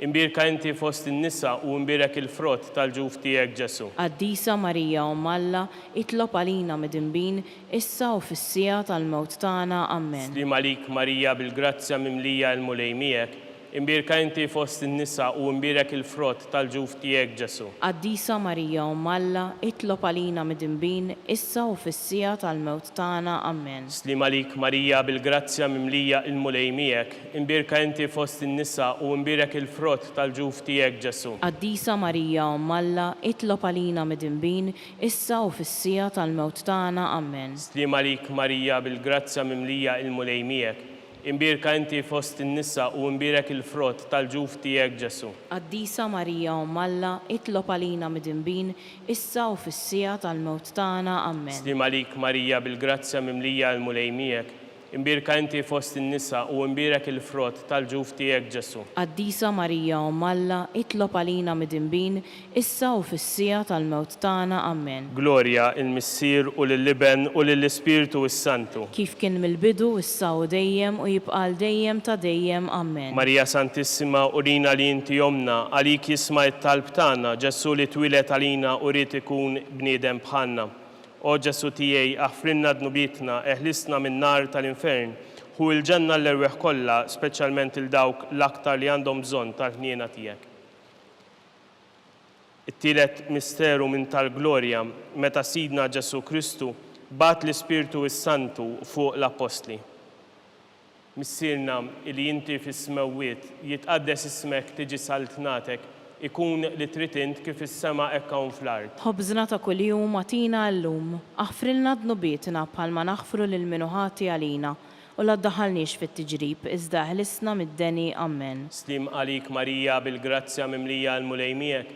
Speaker 3: imbirka inti fost in-nisa u imbirek il-frott tal-ġuf tiegħek Ġesu.
Speaker 4: Qaddisa Marija Umm Alla, itlob għalina midinbin, issa u fis-sija tal-mewt tagħna. Amen.
Speaker 3: Slim għalik Marija bil-grazzja mimlija il-mulej miegħek, imbirka inti fost in-nisa u imbirek il-frott tal-ġuf tiegħek Ġesu.
Speaker 4: Qaddisa Marija Umm Alla, itlob għalina midinbin, issa u fis-sija tal-mewt tagħna. Amen.
Speaker 3: Slim għalik Marija bil-grazzja mimlija il-mulej miegħek, imbirka inti fost in-nisa u imbirek il-frott tal-ġuf tiegħek Ġesu.
Speaker 4: Qaddisa Marija Umm Alla, itlob għalina midinbin, issa u fis-sija tal-mewt tagħna. Amen.
Speaker 3: Slim għalik Marija bil-grazzja mimlija il-mulej miegħek, imbirka inti fost in-nisa u imbirek il-frott tal-ġuf tiegħek Ġesu.
Speaker 4: Qaddisa Marija Umm Alla, itlob għalina midinbin, issa u fis-sija tal-mewt tagħna. Amen.
Speaker 3: Slim għalik Marija bil-grazzja mimlija il-mulej miegħek, imbirka inti fost in-nisa u imbirek il-frott tal-ġuf tiegħek Ġesu.
Speaker 4: Qaddisa Marija Umm Alla, itlob għalina midinbin, issa u fis-sija tal-mewt tagħna. Amen.
Speaker 3: Glorja il-Missier u lill-Liben u lill-Ispirtu s-Santu.
Speaker 4: Kif kien mill-bidu, issa u dejjem u jibqal dejjem ta' dejjem. Amen.
Speaker 3: Marija Santissima, urina li inti jomna, għalik jisma' it-talb tagħna, Ġesu li twilet għalina u rrid ikun bniedem bħalna. O Ġesu tiegħi, aħfrinna dnubitna, eħlisna min-nar tal-infern, hu l-ġenna l-erweħ kollha, speċjalment il-dawk l-aktar li għandhom bżonn tal-ħniena tiegħek. It-tielet misteru minn tal-glorja, meta Sidna Ġesu Kristu bat l-Ispirtu s-Santu fuq l-Apostli. Missirna li inti fis-smewwiet jitqaddes ismek tiġi saltnatek, ikun li tritint kif is-sema hekk hawn fl-art.
Speaker 4: Ħobżna ta' kuljum atina llum, aħfrilna dnubietna bħalma naħfru lil min ħati għalina u la ddaħħalniex fit-tiġrib iżda ħlisna mid-deni. Amen.
Speaker 3: Slim għalik Marija bil-grazzja mimlija l-mulej miegħek,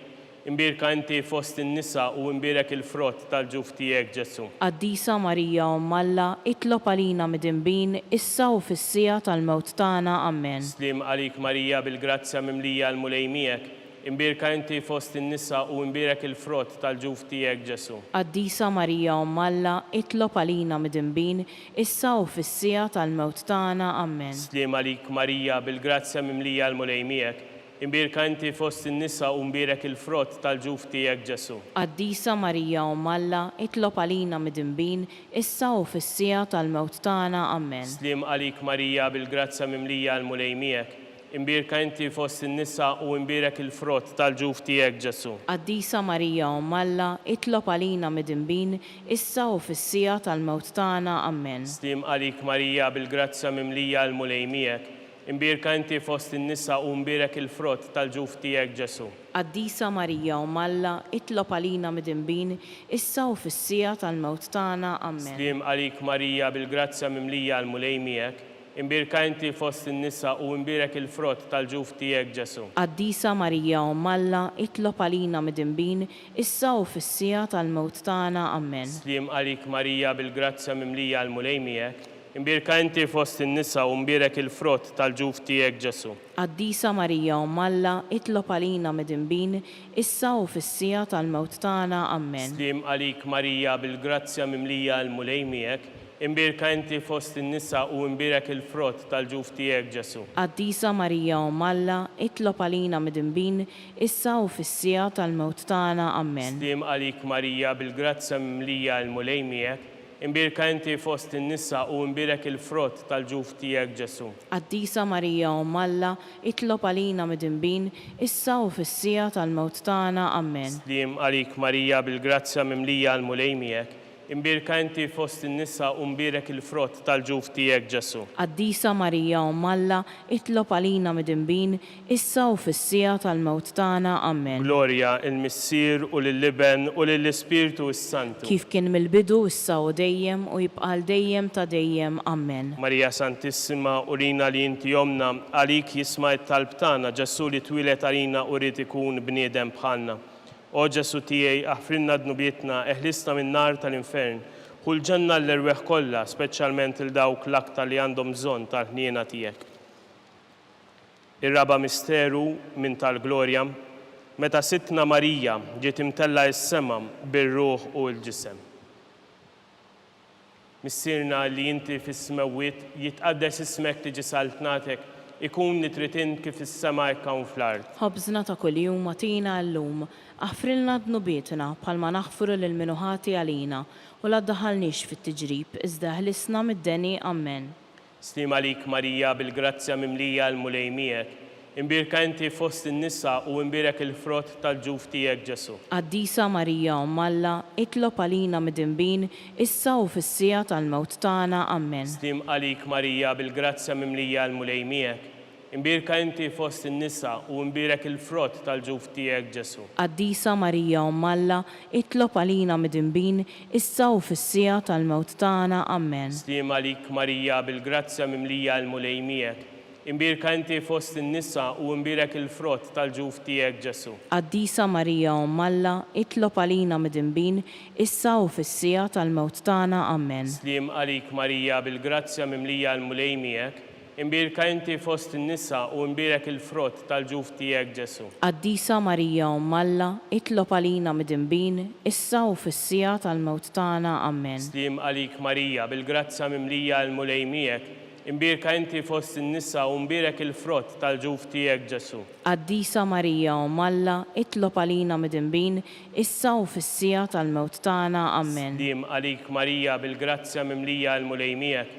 Speaker 3: imbirka inti fost in-nisa u imbirek il-frott tal-ġuf tiegħek Ġesu.
Speaker 4: Qaddisa Marija Umm Alla, itlob għalina midinbin, issa u fis-sija tal-mewt tagħna. Amen.
Speaker 3: Slim għalik Marija bil-grazzja mimlija l-mulej miegħek, imbirka inti fost in-nisa u imbirek il-frott tal-ġuf tiegħek Ġesu.
Speaker 4: Qaddisa Marija Umm Alla, itlob għalina midinbin, issa u fis-sija tal-mewt tagħna. Amen.
Speaker 3: Slim għalik Marija bil-grazzja mimlija l-mulej miegħek, imbirka inti fost in-nisa u imbirek il-frott tal-ġuf tiegħek Ġesu.
Speaker 4: Qaddisa Marija Umm Alla, itlob għalina midinbin, issa u fis-sija tal-mewt tagħna. Amen.
Speaker 3: Slim għalik Marija bil-grazzja mimlija l-mulej miegħek, imbirka inti fost in-nisa u imbirek il-frott tal-ġuf tiegħek Ġesu.
Speaker 4: Qaddisa Marija Umm Alla, itlob għalina midinbin, issa u fis-sija tal-mewt tagħna. Amen.
Speaker 3: Slim għalik Marija bil-grazzja mimlija l-mulej miegħek, imbirka inti fost in-nisa u imbirek il-frott tal-ġuf tiegħek Ġesu.
Speaker 4: Qaddisa Marija Umm Alla, itlob għalina midinbin, issa u fis-sija tal-mewt tagħna. Amen.
Speaker 3: Slim għalik Marija bil-grazzja mimlija l-mulej miegħek, imbirka inti fost in-nisa u imbirek il-frott tal-ġuf tiegħek Ġesu.
Speaker 4: Qaddisa Marija Umm Alla, itlob għalina midinbin, issa u fis-sija tal-mewt tagħna. Amen.
Speaker 3: Slim għalik Marija bil-grazzja mimlija l-mulej miegħek, imbirka inti fost in-nisa u imbirek il-frott tal-ġuf tiegħek Ġesu.
Speaker 4: Qaddisa Marija Umm Alla, itlob għalina midinbin, issa u fis-sija tal-mewt tagħna. Amen.
Speaker 3: Slim għalik Marija bil-grazzja mimlija l-mulej miegħek, imbirka inti fost in-nisa u imbirek il-frott tal-ġuf tiegħek Ġesu.
Speaker 4: Qaddisa Marija Umm Alla, itlob għalina midinbin, issa u fis-sija tal-mewt tagħna. Amen.
Speaker 3: Slim għalik Marija bil-grazzja mimlija l-mulej miegħek, imbirka inti fost in-nisa u imbirek il-frott tal-ġuf tiegħek Ġesu.
Speaker 4: Qaddisa Marija Umm Alla, itlob għalina midinbin, issa u fis-sija tal-mewt tagħna. Amen.
Speaker 3: Slim għalik Marija bil-grazzja mimlija l-mulej miegħek, imbirka inti fost in-nisa u imbirek il-frott tal-ġuf tiegħek Ġesu.
Speaker 4: Qaddisa Marija Umm Alla, itlob għalina midinbin, issa u fis-sija tal-mewt tagħna. Amen.
Speaker 3: Glorja il-Missier u lill-Liben u lill-Ispirtu s-Santu.
Speaker 4: Kif kien mill-bidu, issa u dejjem u jibqal dejjem ta' dejjem. Amen.
Speaker 3: Marija Santissima, urina li inti jomna, għalik jisma' it-talb tagħna, Ġesu li twilet għalina u rrid ikun bniedem bħalna. O Ġesu tiegħi, aħfrinna dnubietna, eħlisna min-nar tal-infern, hu l-ġenna l-erweħ kollha, speċjalment il-dawk l-aktar li għandhom bżonn tal-ħniena tiegħek. Ir-raba misteru minn tal-glorja, meta Sittna Marija ġiet imtella s-sema bir-ruħ u l-ġisem. Missirna li inti fis-smawiet jitqaddes ismek tiġi saltnatek, ikun li trid int kif is-sema hekk hawn fl-ard.
Speaker 4: ħobżna ta' kuljum atina llum, aħfrilna dnubietna bħalma naħfru lil minu ħati għalina u la ddaħħalniex fit-tiġrib iżda ħlisna mid-deni Amen.
Speaker 3: Slim għalik Marija bil-grazzja mimlija l-mulejmiek, imbirka inti fost in-nisa u imbirek il-frott tal-ġuf tiegħek Ġesu.
Speaker 4: Qaddisa Marija Alla, itlob għalina mid-dinbin, issa u fis-sija tal-mewt tagħna Amen.
Speaker 3: Slim għalik Marija bil-grazzja mimlija l-mulejmiek, imbirka inti fost in-nisa u imbirek il-frott tal-ġuf tiegħek Ġesu.
Speaker 4: Qaddisa Marija Alla, itlob għalina mid-dinbin, issa u fis-sija tal-mewt tagħna Amen.
Speaker 3: Slim għalik Marija bil-grazzja mimlija l-mulejmiek, imbirka inti fost in-nisa u imbirek il-frott tal-ġuf tiegħek Ġesu.
Speaker 4: Qaddisa Marija Alla, itlob għalina mid-dinbin, issa u fis-sija tal-mewt tagħna Amen.
Speaker 3: Slim għalik Marija bil-grazzja mimlija l-mulejmiek, imbirka inti fost in-nisa u imbirek il-frott tal-ġuf tiegħek Ġesu.
Speaker 4: Qaddisa Marija Alla, itlob għalina mid-dinbin, issa u fis-sija tal-mewt tagħna Amen.
Speaker 3: Slim għalik Marija bil-grazzja mimlija l-mulejmiek, imbirka inti fost in-nisa u imbirek il-frott tal-ġuf tiegħek Ġesu.
Speaker 4: Qaddisa Marija Alla, itlob għalina mid-dinbin, issa u fis-sija tal-mewt tagħna Amen.
Speaker 3: Slim għalik Marija bil-grazzja mimlija l-mulejmiek,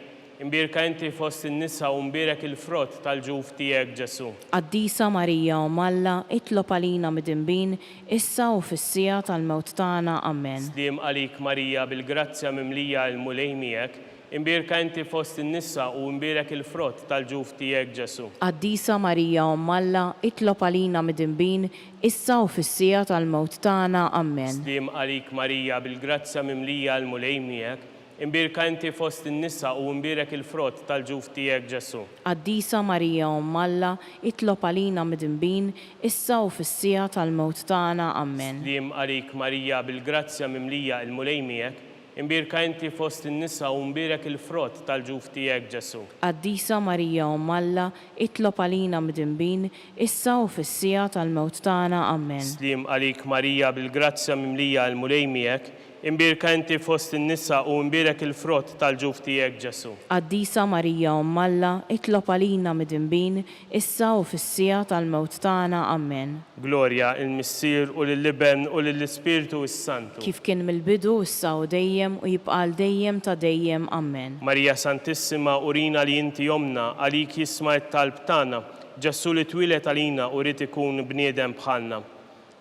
Speaker 3: imbirka inti fost in-nisa u imbirek il-frott tal-ġuf tiegħek Ġesu.
Speaker 4: Qaddisa Marija Alla, itlob għalina mid-dinbin, issa u fis-sija tal-mewt tagħna Amen.
Speaker 3: Slim għalik Marija bil-grazzja mimlija l-mulejmiek, imbirka inti fost in-nisa u imbirek il-frott tal-ġuf tiegħek Ġesu.
Speaker 4: Qaddisa Marija Alla, itlob għalina mid-dinbin, issa u fis-sija tal-mewt tagħna Amen.
Speaker 3: Slim għalik Marija bil-grazzja mimlija l-mulejmiek, imbirka inti fost in-nisa u imbirek il-frott tal-ġuf tiegħek Ġesu.
Speaker 4: Qaddisa Marija Alla, itlob għalina mid-dinbin, issa u fis-sija tal-mewt tagħna Amen.
Speaker 3: Slim għalik Marija bil-grazzja mimlija l-mulejmiek, imbirka inti fost in-nisa u imbirek il-frott tal-ġuf tiegħek Ġesu.
Speaker 4: Qaddisa Marija Alla, itlob għalina mid-dinbin, issa u fis-sija tal-mewt tagħna Amen.
Speaker 3: Slim għalik Marija bil-grazzja mimlija l-mulejmiek, imbirka inti fost in-nisa u imbirek il-frott tal-ġuf tiegħek Ġesu.
Speaker 4: Qaddisa Marija Alla, itlob għalina mid-dinbin, issa u fis-sija tal-mewt tagħna Amen.
Speaker 3: Glorja il-Missier u lill-Iben u lill-Ispirtu s-Santu.
Speaker 4: Kif kien mill-bidu issa u dejjem u jibqal dejjem ta' dejjem Amen.
Speaker 3: Marija Santissima, urina li inti jomna, għalik jisma' t-talb tagħna, Ġesu li twilet għalina u rid ikun bniedem bħalna.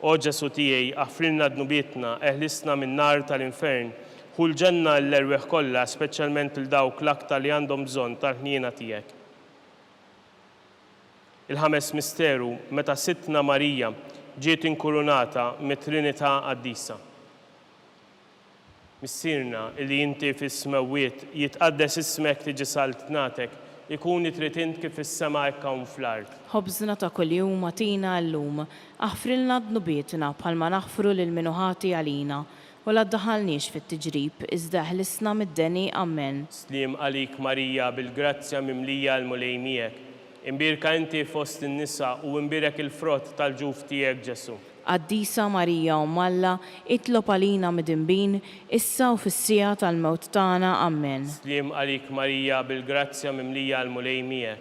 Speaker 3: O Ġesu tiegħi, aħfrilna dnubietna, eħlisna min-nar tal-infern, ħu l-ġenna l-erweħ kollha, speċjalment il dawk l-aktar li għandhom bżonn tal-ħniena tiegħek. Il-ħames misteru, meta Sittna Marija ġiet inkurunata mit-Trinità Qaddisa. Missirna li inti fis-smawiet jitqaddes ismek tiġi saltnatek, ikun trid int kif is-sema hekk hawn fl-ard.
Speaker 4: Ħobżna ta' kuljum atina llum, aħfrilna dnubietna bħalma naħfru lil minu ħati għalina u la ddaħħalniex fit-tiġrib iżda ħlisna mid-deni Amen.
Speaker 3: Slim għalik Marija bil-grazzja mimlija l-mulejmiek, imbirka inti fost in-nisa u imbirek il-frott tal-ġuf tiegħek Ġesu.
Speaker 4: Qaddisa Marija Alla, itlob għalina mid-dinbin, issa u fis-sija tal-mewt tagħna Amen.
Speaker 3: Slim għalik Marija bil-grazzja mimlija l-mulejmiek,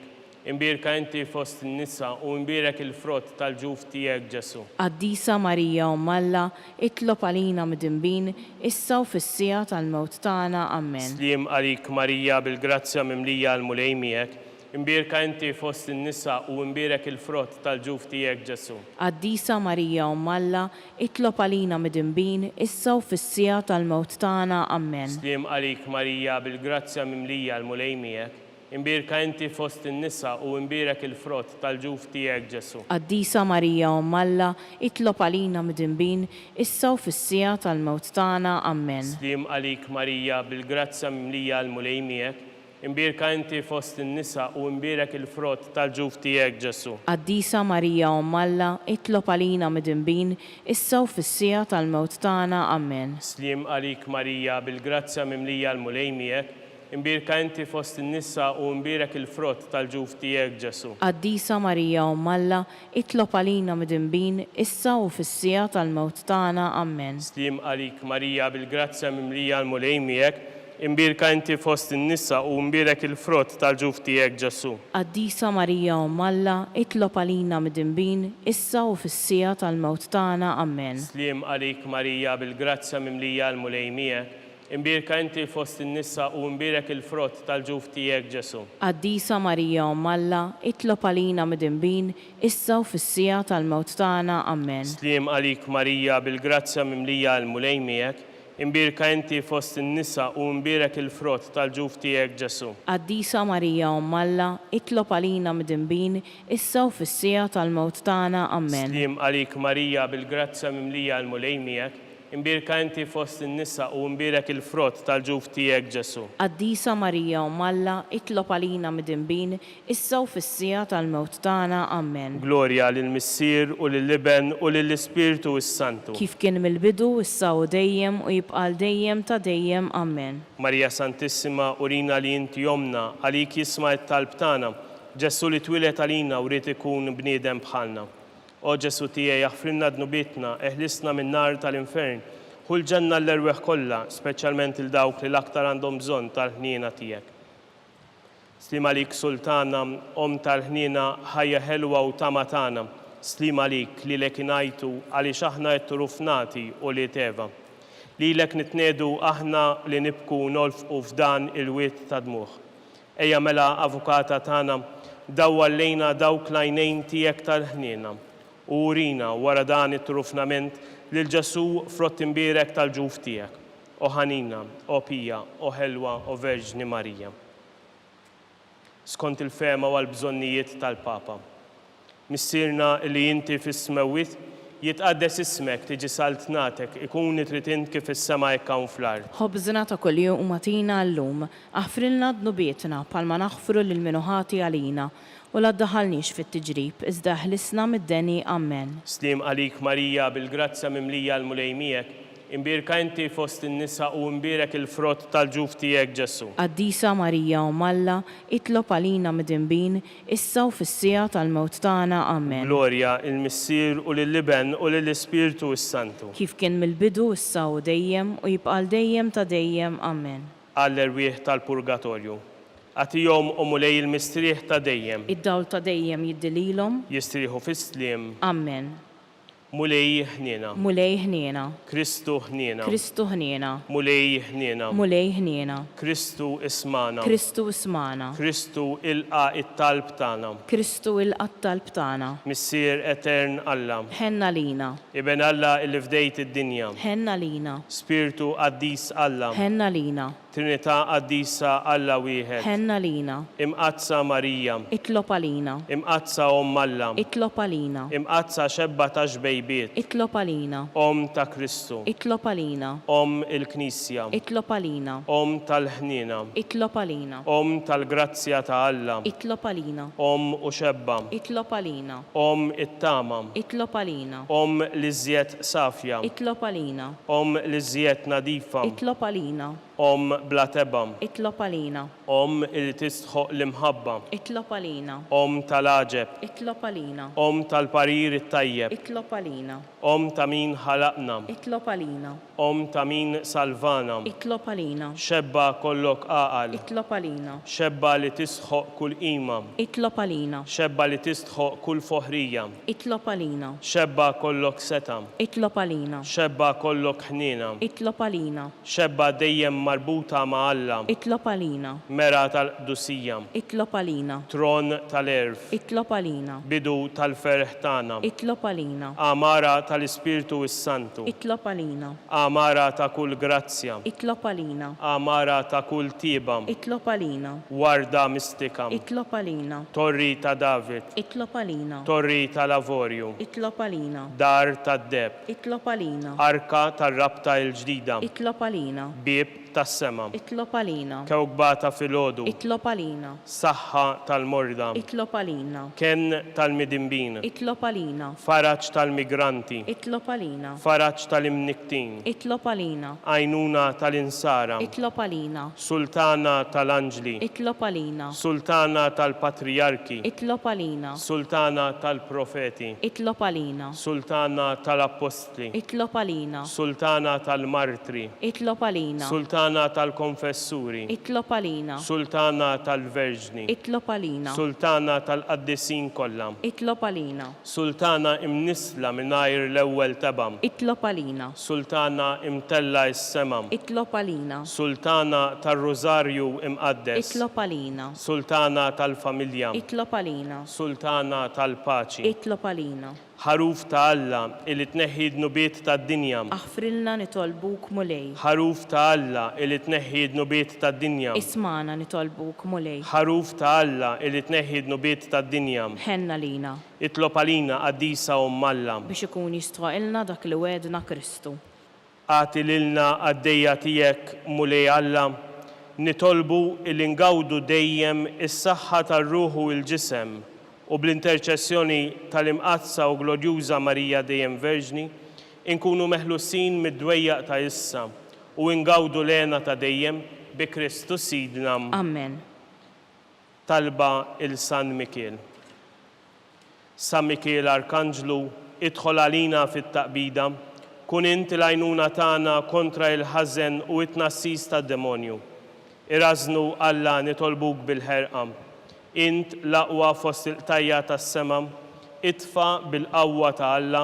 Speaker 3: imbirka inti fost in-nisa u imbirek il-frott tal-ġuf tiegħek Ġesu.
Speaker 4: Qaddisa Marija Alla, itlob għalina mid-dinbin, issa u fis-sija tal-mewt tagħna Amen.
Speaker 3: Slim għalik Marija bil-grazzja mimlija l-mulejmiek, imbirka inti fost in-nisa u imbirek il-frott tal-ġuf tiegħek Ġesu.
Speaker 4: Qaddisa Marija Alla, itlob għalina mid-dinbin, issa u fis-sija tal-mewt tagħna Amen.
Speaker 3: Slim għalik Marija bil-grazzja mimlija l-mulejmiek, imbirka inti fost in-nisa u imbirek il-frott tal-ġuf tiegħek Ġesu.
Speaker 4: Qaddisa Marija Alla, itlob għalina mid-dinbin, issa u fis-sija tal-mewt tagħna Amen.
Speaker 3: Slim għalik Marija bil-grazzja mimlija l-mulejmiek, imbirka inti fost in-nisa u imbirek il-frott tal-ġuf tiegħek Ġesu.
Speaker 4: Qaddisa Marija Alla, itlob għalina mid-dinbin, issa u fis-sija tal-mewt tagħna Amen.
Speaker 3: Slim għalik Marija bil-grazzja mimlija l-mulejmiek, imbirka inti fost in-nisa u imbirek il-frott tal-ġuf tiegħek Ġesu.
Speaker 4: Qaddisa Marija Umm Alla, itlob għalina midinbin, issa u fis-sija tal-mewt tagħna. Amen.
Speaker 3: Slim għalik Marija bil-grazzja mimlija l-mulej miegħek, imbirka inti fost in-nisa u imbirek il-frott tal-ġuf tiegħek Ġesu.
Speaker 4: Qaddisa Marija Umm Alla, itlob għalina midinbin, issa u fis-sija tal-mewt tagħna. Amen.
Speaker 3: Slim għalik Marija bil-grazzja mimlija l-mulej miegħek, imbirka inti fost in-nisa u imbirek il-frott tal-ġuf tiegħek Ġesu.
Speaker 4: Qaddisa Marija Umm Alla, itlob għalina midinbin, issa u fis-sija tal-mewt tagħna. Amen.
Speaker 3: Slim għalik Marija bil-grazzja mimlija l-mulej miegħek, imbirka inti fost in-nisa u imbirek il-frott tal-ġuf tiegħek Ġesu.
Speaker 4: Qaddisa Marija Umm Alla, itlob għalina midinbin, issa u fis-sija tal-mewt tagħna. Amen.
Speaker 3: Slim għalik Marija bil-grazzja mimlija l-mulej miegħek, imbirka inti fost in-nisa u imbirek il-frott tal-ġuf tiegħek Ġesu.
Speaker 4: Qaddisa Marija Umm Alla, itlob għalina midinbin, issa u fis-sija tal-mewt tagħna. Amen.
Speaker 3: Glorja lill-Missier u lill-Iben u lill-Ispirtu s-Santu.
Speaker 4: Kif kien mill-bidu, issa u dejjem u jibqa' dejjem ta' dejjem. Amen.
Speaker 3: Marija Santissima, urina li inti jomna, għalik jisma' t-talb tagħna, Ġesu li twilet għalina u rrid ikun bniedem bħalna. O Ġesu tiegħi jaħfrilna dnubietna, eħlisna min-nar tal-infern, ħu l-ġenna l-erweħ kollha, speċjalment il dawk li l-aktar għandhom bżonn tal-ħniena tiegħek. Slim għalik Sultana, Om tal-ħniena, ħajja ħelwa u tama tagħna, slim għalik li lek ingħajtu għaliex aħna qed rufnati u li teva. Lilek nitnedu aħna li nibku nolfqu f'dan il-wiet ta' dmuħ. Ejja mela Avukata tagħna, dawwa lejna dawk l-għajnejn tiegħek tal-ħniena. U urina wara dan it-trufnament lil Ġesu frott imbirek tal-ġuf tiegħek. O ħanina, o Pija, o Ħelwa, o Verġni Marija. Skont il-fema u l-bżonnijiet tal-Papa. Missirna li inti fis-smewit jitqaddes ismek tiġi saltnatek ikun trid int kif is-sema hekk hawn fl-ard.
Speaker 4: Ħobżna ta' kuljum u matina llum, aħfrilna dnubietna bħalma naħfru lil minuħati għalina. U la ddaħalniex fit-tiġrib, iżda ħlisna mid-deni. Amen.
Speaker 3: Slim għalik Marija bil-grazzja mimlija l-mulej miegħek, imbirka inti fost in-nisa u imbirek il-frott tal-ġuf tiegħek Ġesu.
Speaker 4: Qaddisa Marija Umm Alla, itlob għalina midinbin, issa u fis-sija tal-mewt tagħna. Amen.
Speaker 3: Glorja il-Missier u lill-Iben u lill-Ispirtu s-Santu.
Speaker 4: Kif kien mill-bidu, issa u dejjem u jibqa' dejjem ta' dejjem. Amen.
Speaker 3: Għall-erwieħ tal-Purgatorju. Għatijom u mulej il-mistrieħ ta' dejjem.
Speaker 4: Id-dawl ta' dejjem jiddililhom.
Speaker 3: Jistrieħu fis-sliem.
Speaker 4: Amen.
Speaker 3: Mulej ħniena.
Speaker 4: Mulej ħniena.
Speaker 3: Kristu ħniena.
Speaker 4: Kristu ħniena.
Speaker 3: Mulej ħniena.
Speaker 4: Mulej ħniena.
Speaker 3: Kristu ismana.
Speaker 4: Kristu ismana.
Speaker 3: Kristu ilqa it-talb tagħna.
Speaker 4: Kristu ilqa t-talb tagħna.
Speaker 3: Missier etern Alla.
Speaker 4: Ħenna lina.
Speaker 3: Iben Alla illi fdejt id-dinja.
Speaker 4: Ħenna lina.
Speaker 3: Spiritu qaddis Alla.
Speaker 4: Ħenna lina.
Speaker 3: Trinità qaddisa Alla wieħed.
Speaker 4: Ħenna lina.
Speaker 3: Imqazza Marija.
Speaker 4: Itlob għalina.
Speaker 3: Imqazza Omm Alla.
Speaker 4: Itlob għalina.
Speaker 3: Imqazza xebba ta' xbejbiet.
Speaker 4: Itlob għalina.
Speaker 3: Om ta' Kristu.
Speaker 4: Itlob għalina.
Speaker 3: Om il-Knisja.
Speaker 4: Itlob għalina.
Speaker 3: Om tal-ħniena.
Speaker 4: Itlob għalina.
Speaker 3: Om tal-grazzja ta' Alla.
Speaker 4: Itlob għalina.
Speaker 3: Om u xebba.
Speaker 4: Itlob għalina.
Speaker 3: Om it-tama.
Speaker 4: Itlob għalina.
Speaker 3: Om l-iżjed safja.
Speaker 4: Itlob għalina.
Speaker 3: Om l-iżjed nadifa.
Speaker 4: Itlob għalina.
Speaker 3: Om bla teba.
Speaker 4: Itlob għalina.
Speaker 3: Om il tistħoq l-imħabba.
Speaker 4: Itlob għalina.
Speaker 3: Om tal-aġeb.
Speaker 4: Itlob għalina.
Speaker 3: Om tal-parir it-tajjeb.
Speaker 4: Itlob għalina.
Speaker 3: Om ta' min ħalaqna.
Speaker 4: Itlob għalina.
Speaker 3: Om ta' min salvana.
Speaker 4: Itlob għalina.
Speaker 3: Xebba kollok aqal.
Speaker 4: Itlob għalina.
Speaker 3: Xebba li tisħoq kull qima.
Speaker 4: Itlob għalina.
Speaker 3: Xebba li tistħoq kull foħrija.
Speaker 4: Itlob għalina.
Speaker 3: Xebba kollok seta.
Speaker 4: Itlob għalina.
Speaker 3: Xebba kollok ħnina.
Speaker 4: Itlob għalina.
Speaker 3: Xebba dejjem marbuta ma' Alla.
Speaker 4: Itlob għalina.
Speaker 3: Mera tal-qdusija.
Speaker 4: Itlob għalina.
Speaker 3: Tron tal-erf.
Speaker 4: Itlob għalina.
Speaker 3: Bidu tal-ferħ tagħna.
Speaker 4: Itlob għalina.
Speaker 3: Amara tal-Ispirtu s-Santu.
Speaker 4: Itlob għalina.
Speaker 3: Amara ta' kull grazzja.
Speaker 4: Itlob għalina.
Speaker 3: Amara ta' kull tiba.
Speaker 4: Itlob għalina.
Speaker 3: Warda mistika.
Speaker 4: Itlob għalina.
Speaker 3: Torri ta' David.
Speaker 4: Itlob għalina.
Speaker 3: Torri tal-Avorju.
Speaker 4: Itlob għalina.
Speaker 3: Dar tad-deb.
Speaker 4: Itlob għalina.
Speaker 3: Arka tar-rabta il-ġdida.
Speaker 4: Itlob għalina.
Speaker 3: Bib tas-sema.
Speaker 4: Itlob għalina.
Speaker 3: Kewkbata fil-ħodu.
Speaker 4: Itlob għalina.
Speaker 3: Saħħa tal-morda.
Speaker 4: Itlob għalina.
Speaker 3: Ken tal-midimbin.
Speaker 4: Itlob għalina.
Speaker 3: Faraġġ tal-migranti.
Speaker 4: Itlob għalina.
Speaker 3: Faraġġ tal-imniktin,
Speaker 4: Itlob għalina.
Speaker 3: għajnuna tal-insara,
Speaker 4: Itlob għalina.
Speaker 3: Sultana tal-anġli,
Speaker 4: Itlob għalina.
Speaker 3: Sultana tal-patriarki,
Speaker 4: Itlob għalina.
Speaker 3: Sultana tal-profeti,
Speaker 4: Itlob għalina.
Speaker 3: Sultana tal-apostli,
Speaker 4: Itlob għalina.
Speaker 3: Sultana tal-martri,
Speaker 4: Itlob għalina.
Speaker 3: Sultana tal-konfessuri,
Speaker 4: Itlob għalina.
Speaker 3: Sultana tal-verġni,
Speaker 4: Itlob għalina.
Speaker 3: Sultana tal-qaddisin kollha,
Speaker 4: Itlob għalina.
Speaker 3: Sultana imnisla mingħajr l-ewwel tebam,
Speaker 4: Itlob għalina.
Speaker 3: Sultana imtella s-semam,
Speaker 4: Itlob għalina.
Speaker 3: Sultana tal-Rożarju imqaddes,
Speaker 4: Itlob għalina.
Speaker 3: Sultana tal-familja,
Speaker 4: Itlob għalina.
Speaker 3: Sultana tal-paċi,
Speaker 4: Itlob għalina.
Speaker 3: ħaruf ta' Alla illi tneħħi d-nubiet tad-dinja,
Speaker 4: Aħfrilna nitolbuk mulej.
Speaker 3: ħaruf ta' Alla illi tneħħi d-nubiet tad-dinja,
Speaker 4: Ismana nitolbuk mulej.
Speaker 3: ħaruf ta' Alla illi tneħħi d-nubiet tad-dinja,
Speaker 4: Ħenna lina
Speaker 3: itlob għalina qaddisa Alla,
Speaker 4: biex ikun jistħoqilna dak li wedna Kristu.
Speaker 3: għati lilna għaddejja tiegħek mulej Alla, nitolbu illi ngawdu dejjem is-saħħa tar-ruħu u l-ġisem u bl-interċessjoni tal-imqazza u glorjuża Marija dejjem Verġni, inkunu meħlusin mid-dwejjaq ta' issa u ngawdu lena ta' dejjem bi Kristu Sidna.
Speaker 4: Amen.
Speaker 3: Talba il-San Mikiel. San Mikiel Arkanġlu, idħol għalina fit-taqbida, kun inti l-għajnuna tagħna kontra il-ħażen u it-tnassis tad-demonju. Irażnu Alla nitolbuk bil-ħerqa. Int l-aqwa fost il-tajja tas-sema, itfa bil-qawwa ta' Alla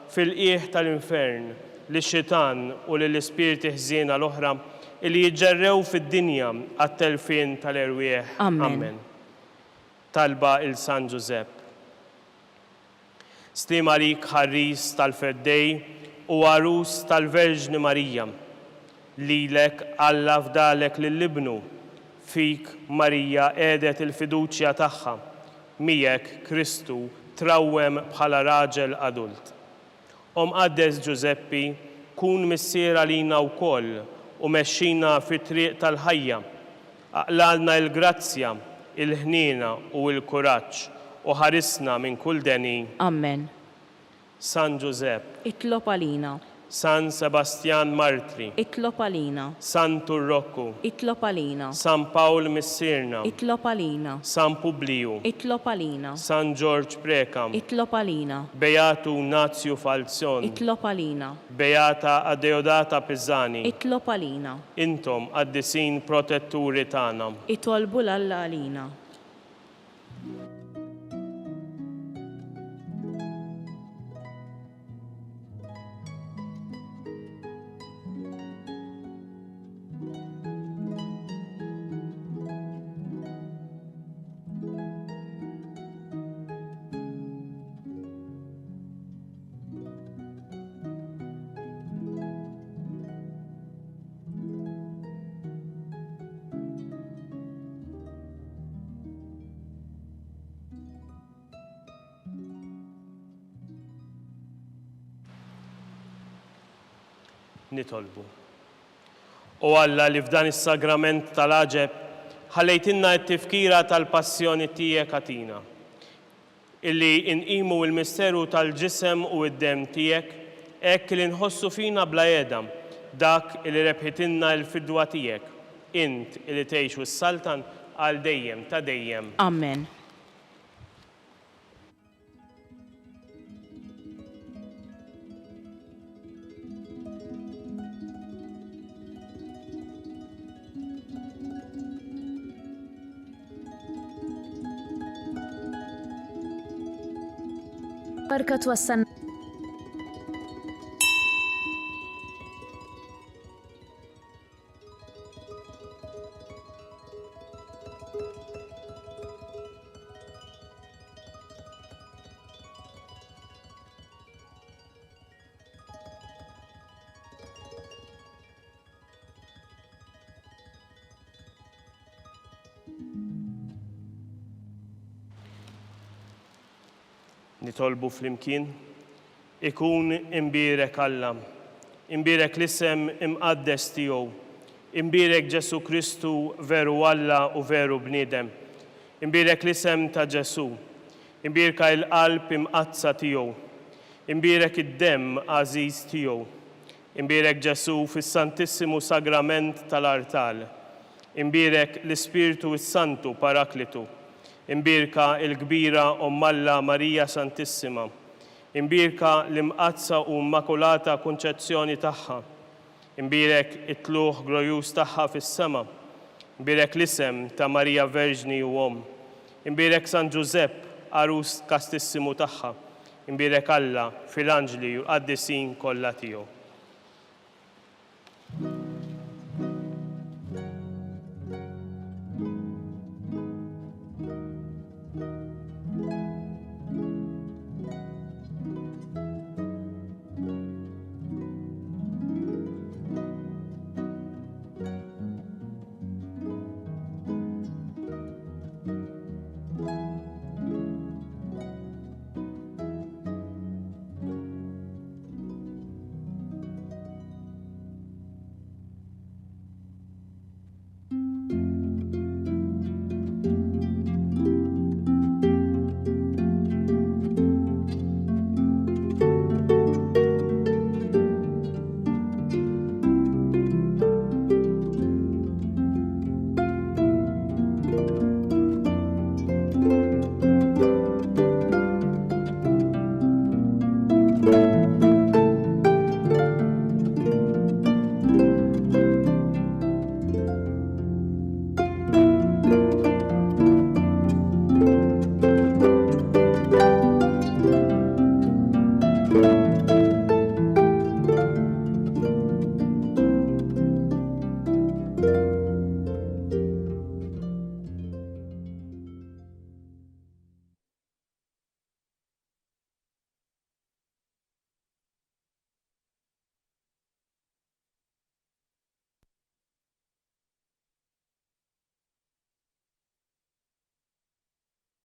Speaker 3: fil-qiegħ tal-infern li xitan u li l-ispirti ħżiena l-oħra li jiġġerrew fid-dinja għat-telfin tal-erwieħ.
Speaker 4: Amen.
Speaker 3: Talba il-San Giuseppe. Stima lik ħarris tal-Feddej u għarus tal-Verġni Marija, lilek Alla fdalek lill-ibnu, fik Marija għedet il-fiduċja tagħha, miegħek Kristu trawwem bħala raġel adult. Qaddes Giuseppi, kun missiera lina wkoll u mexxina fit-triq tal-ħajja, aqlalna l-grazzja, il-ħniena u l-kuraġġ u ħarisna minn kull deni.
Speaker 4: Amen.
Speaker 3: San Giuseppe,
Speaker 4: Itlob għalina.
Speaker 3: San Sebastian Martri,
Speaker 4: Itlob għalina.
Speaker 3: San Turrokku,
Speaker 4: Itlob għalina.
Speaker 3: San Paul Missirna,
Speaker 4: Itlob għalina.
Speaker 3: San Publiu,
Speaker 4: Itlob għalina.
Speaker 3: San George Prekam,
Speaker 4: Itlob għalina.
Speaker 3: Beatu Nazio Falzon,
Speaker 4: Itlob għalina.
Speaker 3: Beata Adeodata Pizzani,
Speaker 4: Itlob għalina.
Speaker 3: intom għaddisin protetturi tagħna.
Speaker 4: Itolbu l-Alla għalina.
Speaker 3: Nitolbu. U Alla li f'dan is-sagrament tal-aġeb ħallejtinna t-tifkira tal-passjoni tiegħek għatina, illi inqimu l-misteru tal-ġisem u d-dem tiegħek hekk li nħossu fina bla edam dak li rebħitinna l-fidwa tiegħek, int li tgħixu s-saltan għal dejjem ta' dejjem.
Speaker 4: Amen.
Speaker 6: Barka twassan
Speaker 3: Nitolbu flimkien, ikun imbirek Alla, imbirek l-isem imqaddes tiegħu, imbirek Ġesu Kristu veru Alla u veru bniedem, imbirek l-isem ta' Ġesu, imbirka l-qalb imqazza tiegħu, Imbierek id-demm għażiż tiegħu. Imbierek Ġesu fis-Santissimu Sagrament tal-Artal. Imbierek l-Ispirtu Santu Paraklitu. Imbierka il-kbira Ommalla Marija Santissima. Imbierka l-imqazza u immakulata konċezzjoni tagħha. Imbierek it-tluħ glorjuż tagħha fis-sema. Imbierek l-isem ta' Marija Verġni u Om. Imbierek San Giusepp, arus kastissimu tagħha. Imbierek Alla fil-anġli u l-qaddisin kollha tiegħu.